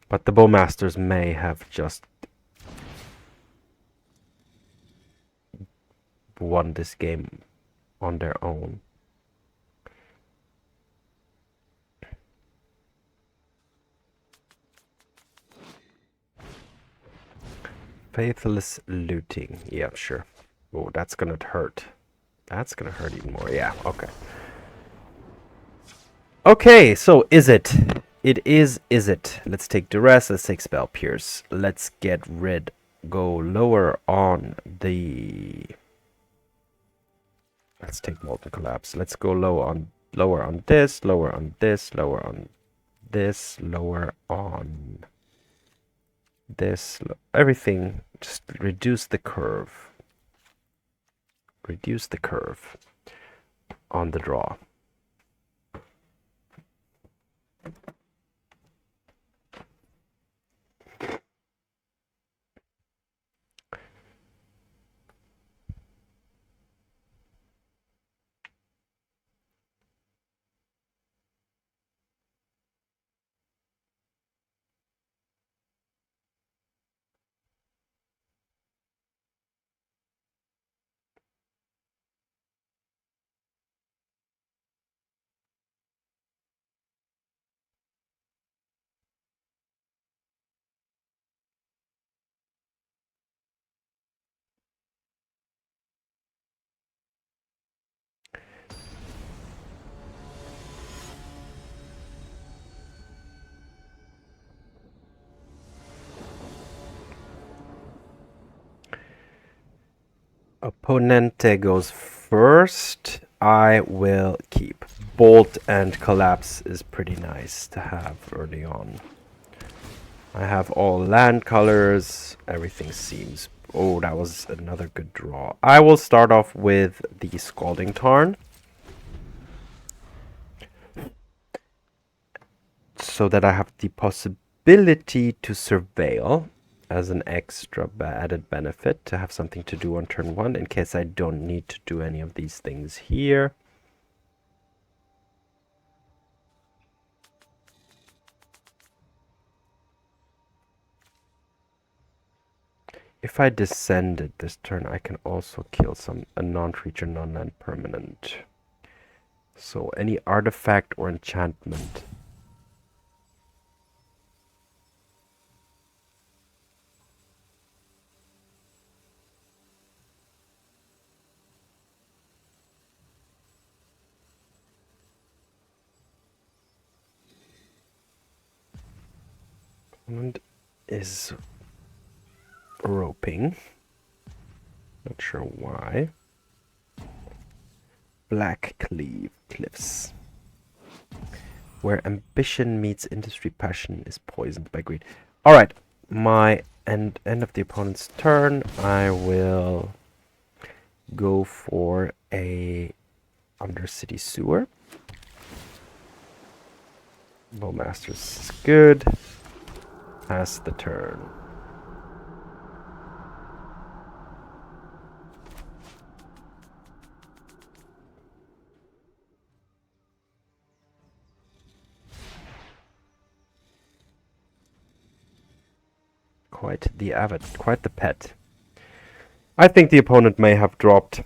But the Bowmasters may have just won this game on their own. Faithless looting. Yeah, sure. Oh, that's gonna hurt. That's gonna hurt even more. Yeah, okay. Okay, so is it? It is it? Let's take Duress, let's take Spell Pierce. Let's get rid. Go lower on the... Let's take Molten Collapse. Let's go lower on this, lower on this, lower on this, lower on this. Everything. Just reduce the curve. Reduce the curve on the draw. Opponente goes first. I will keep. Bolt and Collapse is pretty nice to have early on. I have all land colors. Everything seems... Oh, that was another good draw. I will start off with the Scalding Tarn, so that I have the possibility to surveil as an extra added benefit, to have something to do on turn 1 in case I don't need to do any of these things here. If I descended this turn, I can also kill a non-creature, non-land permanent. So any artifact or enchantment. Opponent is roping. Not sure why. Blackcleave Cliffs. Where ambition meets industry passion is poisoned by greed. Alright, my end of the opponent's turn, I will go for a Undercity Sewer. Bowmasters is good. Pass the turn. Quite the pet. I think the opponent may have dropped.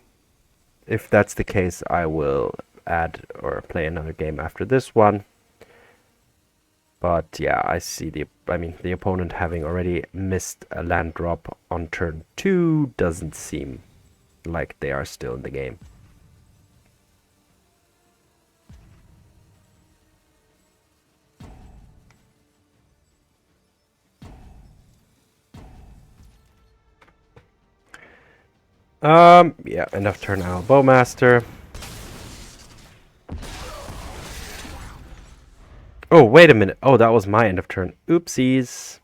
If that's the case, I will add or play another game after this one. But yeah, I see the opponent having already missed a land drop on turn 2 doesn't seem like they are still in the game. Yeah, end of turn Owl Bowmaster. Oh, wait a minute. Oh, that was my end of turn. Oopsies.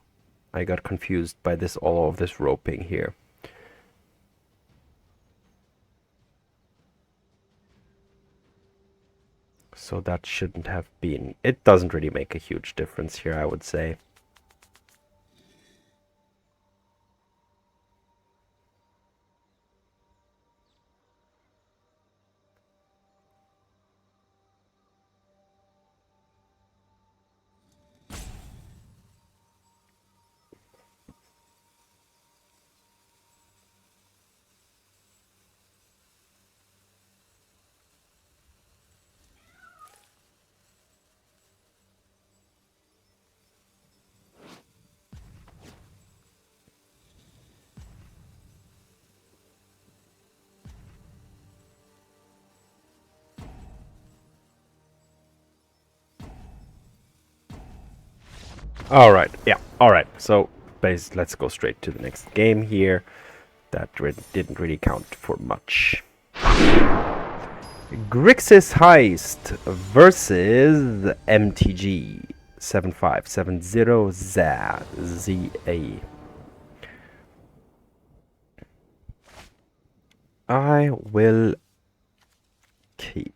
I got confused by all of this roping here. So that shouldn't have been... It doesn't really make a huge difference here, I would say. Alright, yeah, alright. So, let's go straight to the next game here. That didn't really count for much. Grixis Heist versus MTG 7570 ZA. I will keep.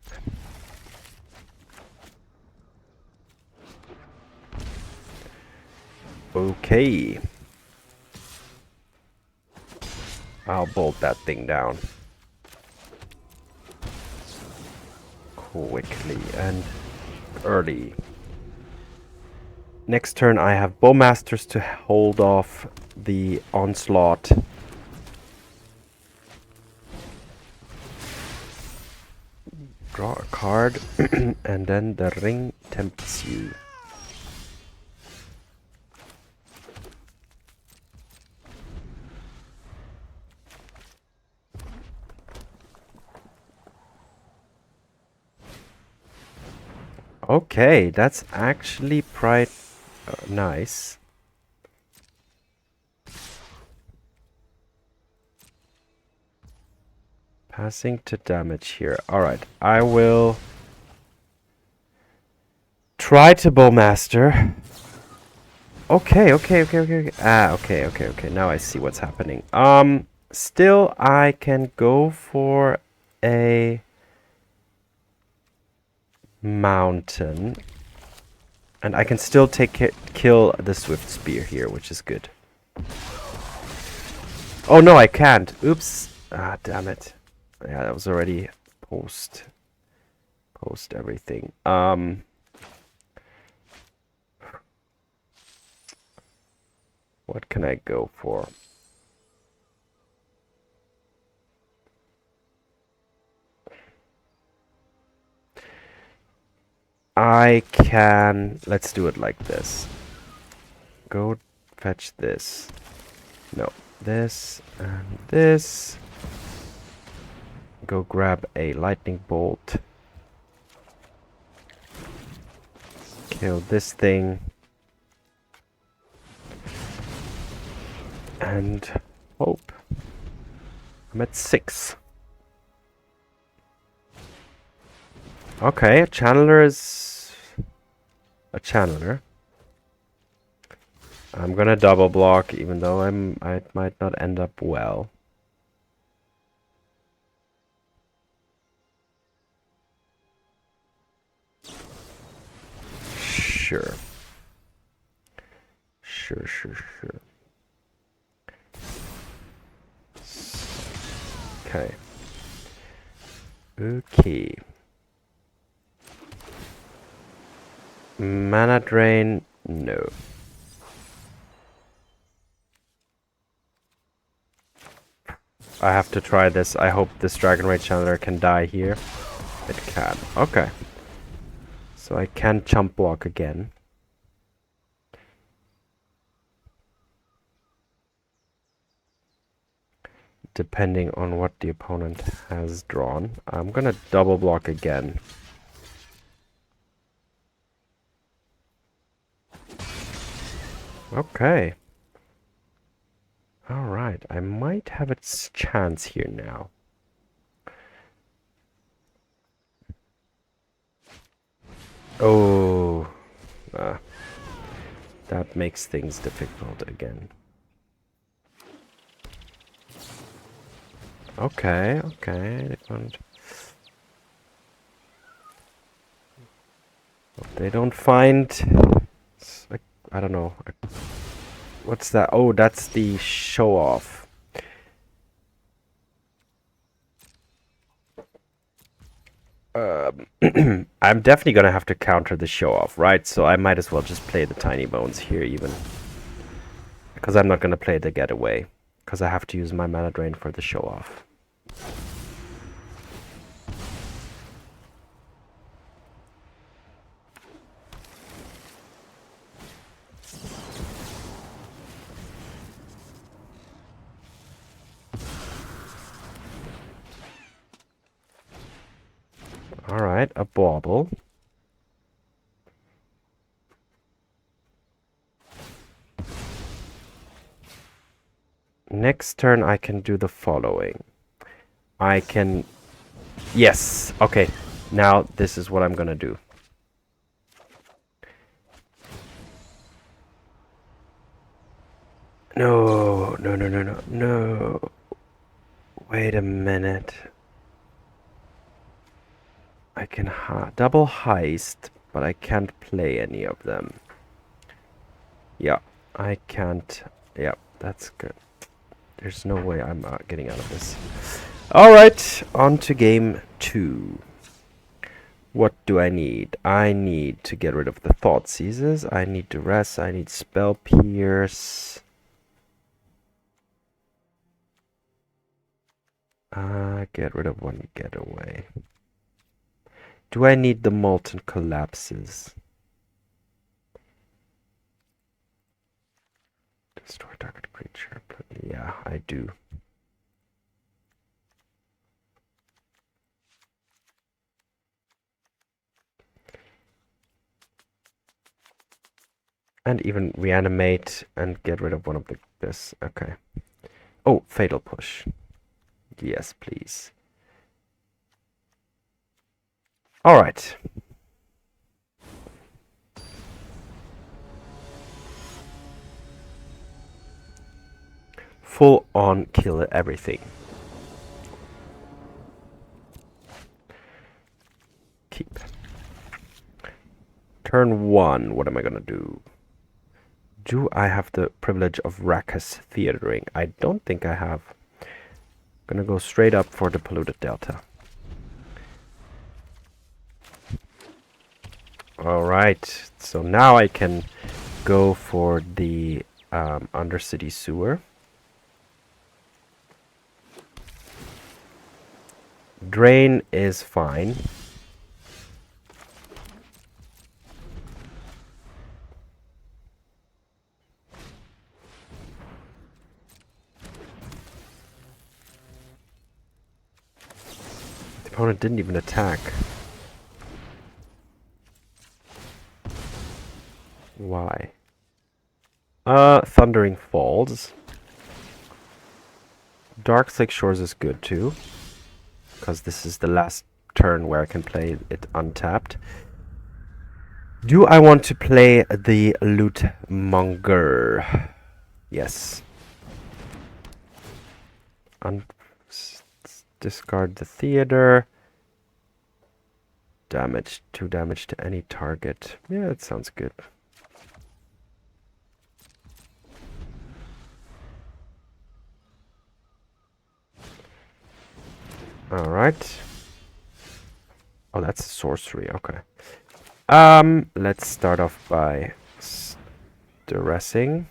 Okay. I'll bolt that thing down. Quickly and early. Next turn I have Bowmasters to hold off the onslaught. Draw a card and then the ring tempts you. Okay, that's actually quite nice. Passing to damage here. Alright, I will try to Bowmaster. Okay. Okay. Now I see what's happening. Still I can go for a mountain. And I can still kill the Swift Spear here, which is good. Oh no, I can't. Oops. Ah, damn it. Yeah, that was already post everything. What can I go for? I can... Let's do it like this. Go fetch this. No. This and this. Go grab a lightning bolt. Kill this thing. And hope. I'm at 6. Okay, a channeler is a channeler. I'm gonna double block, even though I might not end up well. Sure. Okay. Mana drain, no. I have to try this. I hope this Dragon Rage Channeler can die here. It can. Okay. So I can chump block again. Depending on what the opponent has drawn. I'm gonna double block again. Okay. Alright, I might have its chance here now. Oh. That makes things difficult again. Okay. They don't find... I don't know. What's that? Oh, that's the show off. I'm definitely gonna have to counter the show off, right? So I might as well just play the Tinybones here even. Because I'm not gonna play the Getaway. Because I have to use my mana drain for the show off. Alright, a bauble. Next turn I can do the following. I can... Yes! Okay, now this is what I'm gonna do. No. Wait a minute. I can double heist, but I can't play any of them. Yeah, I can't. Yeah, that's good. There's no way I'm getting out of this. Alright, on to game 2. What do I need? I need to get rid of the Thoughtseizes. I need to rest. I need Spell Pierce. Get rid of one Getaway. Do I need the Molten Collapses? Destroy target creature. Yeah, I do. And even reanimate and get rid of one of this. Okay. Oh, Fatal Push. Yes, please. All right. Full on kill everything. Keep. Turn 1, what am I gonna do? Do I have the privilege of Raucous Theatering? I don't think I have. Gonna go straight up for the Polluted Delta. Alright, so now I can go for the Undercity Sewer. Drain is fine. The opponent didn't even attack. Why? Thundering Falls. Darkslick Shores is good too, because this is the last turn where I can play it untapped. Do I want to play the Lootmonger? Yes. Discard the theater. Damage, 2 damage to any target. Yeah, that sounds good. Alright. Oh, that's a sorcery, okay. Let's start off by stressing.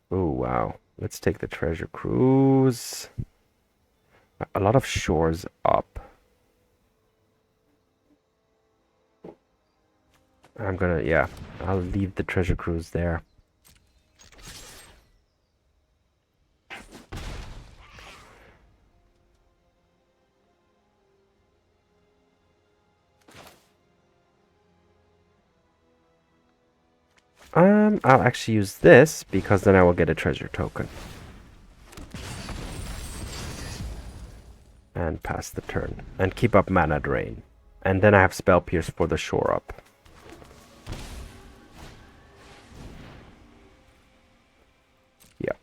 Oh, wow. Let's take the treasure cruise. A lot of shores up. I'm gonna, yeah, I'll leave the treasure cruise there. I'll actually use this because then I will get a treasure token. And pass the turn. And keep up mana drain. And then I have Spell Pierce for the shore up. Yeah.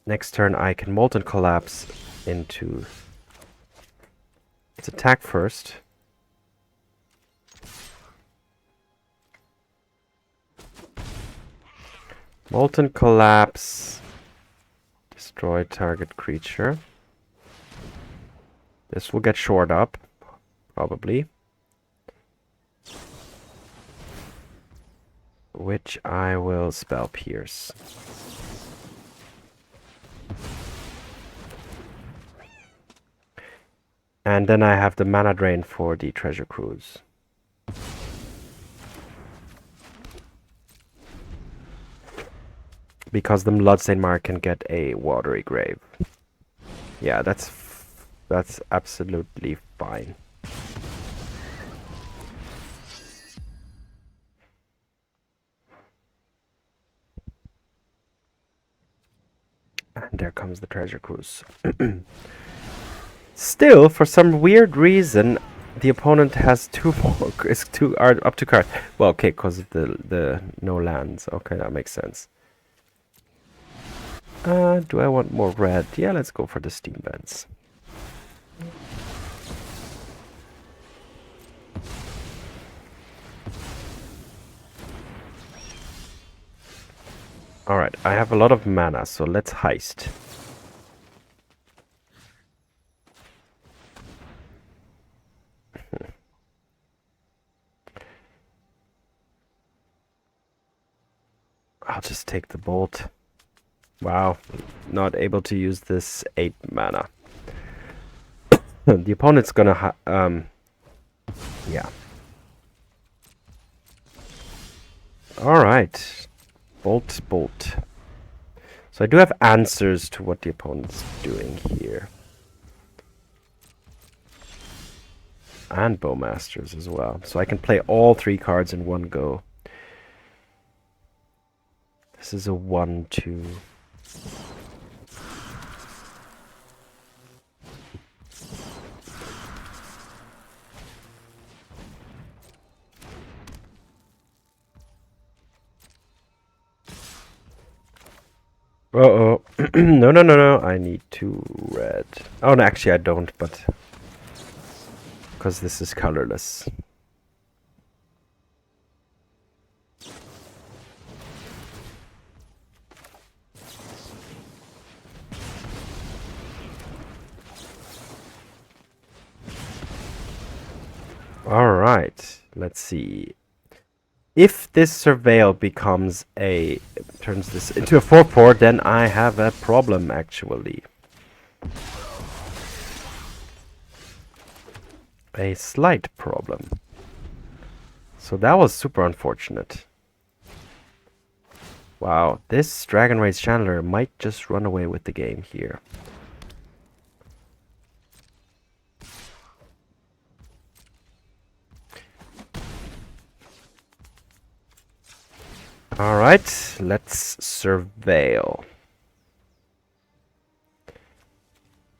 Next turn I can Molten Collapse into... Let's attack first. Molten Collapse. Destroy target creature. This will get shored up, probably. Which I will Spell Pierce. And then I have the mana drain for the treasure cruise. Because the Bloodstained Mire can get a Watery Grave. Yeah, that's absolutely fine. And there comes the treasure cruise. Still, for some weird reason, the opponent has up to card. Well, okay, because of the no lands. Okay, that makes sense. Do I want more red? Yeah, let's go for the steam vents. Alright, I have a lot of mana, so let's heist. I'll just take the bolt. Wow, not able to use this 8 mana. The opponent's gonna yeah. Alright. Bolt. So I do have answers to what the opponent's doing here. And Bowmasters as well. So I can play all 3 cards in one go. This is a 1-2. Uh-oh. No, no, no, no. I need 2 red. Oh, no, actually I don't, but... because this is colorless. Alright, let's see. If this Surveil becomes a... turns this into a 4-4, then I have a problem, actually. A slight problem. So that was super unfortunate. Wow, this Dragon Rage Chandler might just run away with the game here. Alright, let's surveil.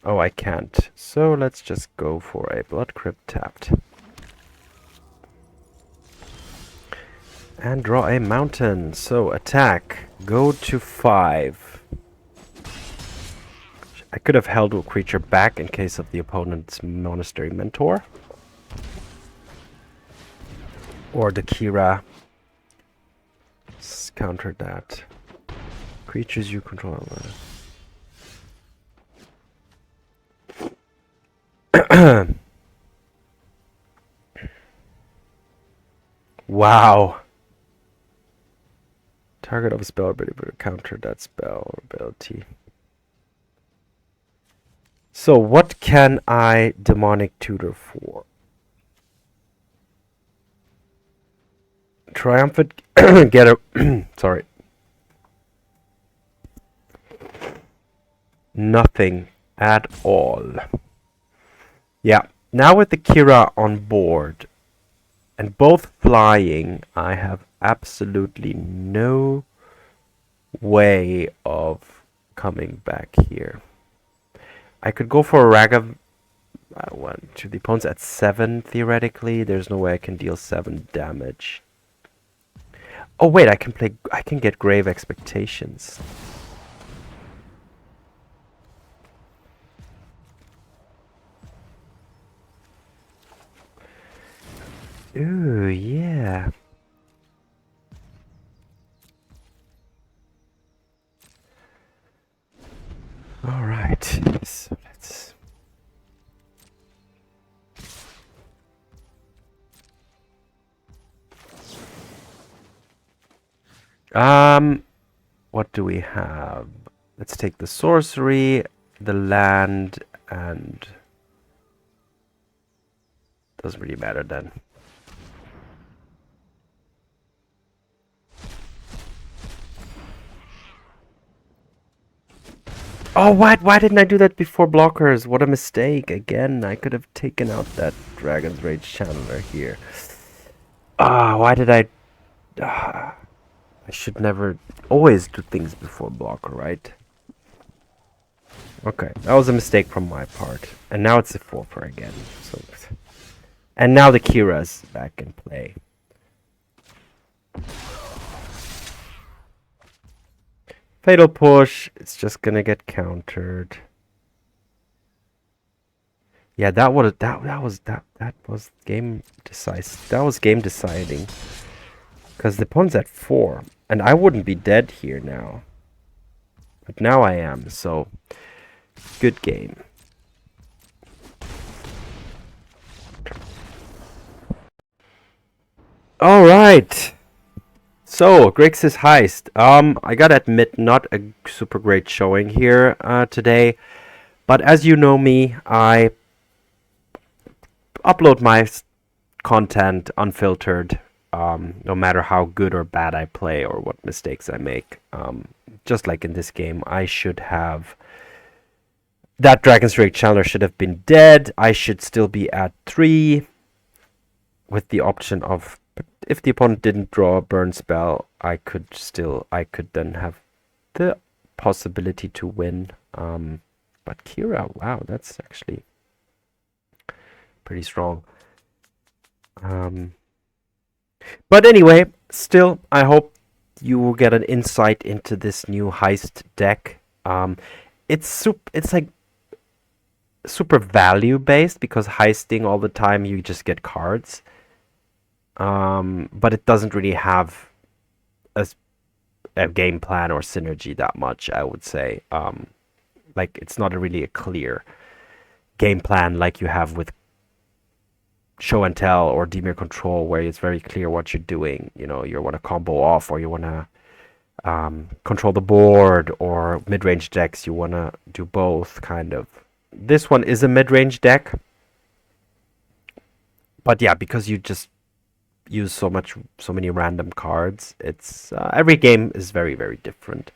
Oh, I can't. So let's just go for a Blood Crypt tapped. And draw a mountain. So attack. Go to 5. I could have held a creature back in case of the opponent's Monastery Mentor. Or the Kira. Let's counter that. Creatures you control. Wow. Target of a spell ability will counter that spell ability. So what can I Demonic Tutor for? Triumphant Getaway. Sorry. Nothing at all. Yeah, now with the Kira on board and both flying, I have absolutely no way of coming back here. I could go for a Ragavan to the opponents at 7 theoretically. There's no way I can deal 7 damage. Oh wait, I can get Grave Expectations. Ooh, yeah. All right. So let's what do we have? Let's take the sorcery, the land, and doesn't really matter then. Oh, why didn't I do that before blockers? What a mistake. Again, I could have taken out that Dragon's Rage Channeler here. Why did I... I should never... always do things before blocker, right? Okay, that was a mistake from my part. And now it's a 4-4 again. So, and now the Kira's back in play. Fatal Push, it's just gonna get countered. Yeah, that was game decisive. That was game deciding. Because the opponent's at 4. And I wouldn't be dead here now. But now I am, so good game. Alright. So, Grixis Heist. I gotta admit, not a super great showing here today. But as you know me, I upload my content unfiltered. No matter how good or bad I play or what mistakes I make. Just like in this game, I should have... that Dragon's Rage Chandler should have been dead. I should still be at 3. With the option of... if the opponent didn't draw a burn spell, I could then have the possibility to win. But Kira, wow, that's actually pretty strong. But anyway, still, I hope you will get an insight into this new heist deck. It's like super value based, because heisting all the time you just get cards. But it doesn't really have a game plan or synergy that much, I would say. Like, it's not really a clear game plan like you have with Show and Tell or Dimir Control, where it's very clear what you're doing. You know, you want to combo off, or you want to control the board, or mid-range decks, you want to do both, kind of. This one is a mid-range deck. But yeah, because you just use so many random cards, it's every game is very, very different.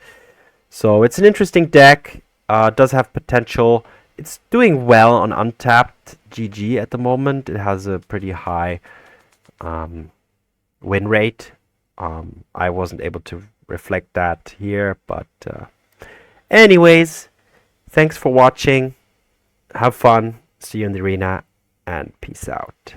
So it's an interesting deck. Does have potential. It's doing well on Untapped GG at the moment. It has a pretty high win rate. I wasn't able to reflect that here, but anyways, thanks for watching. Have fun. See you in the arena, and peace out.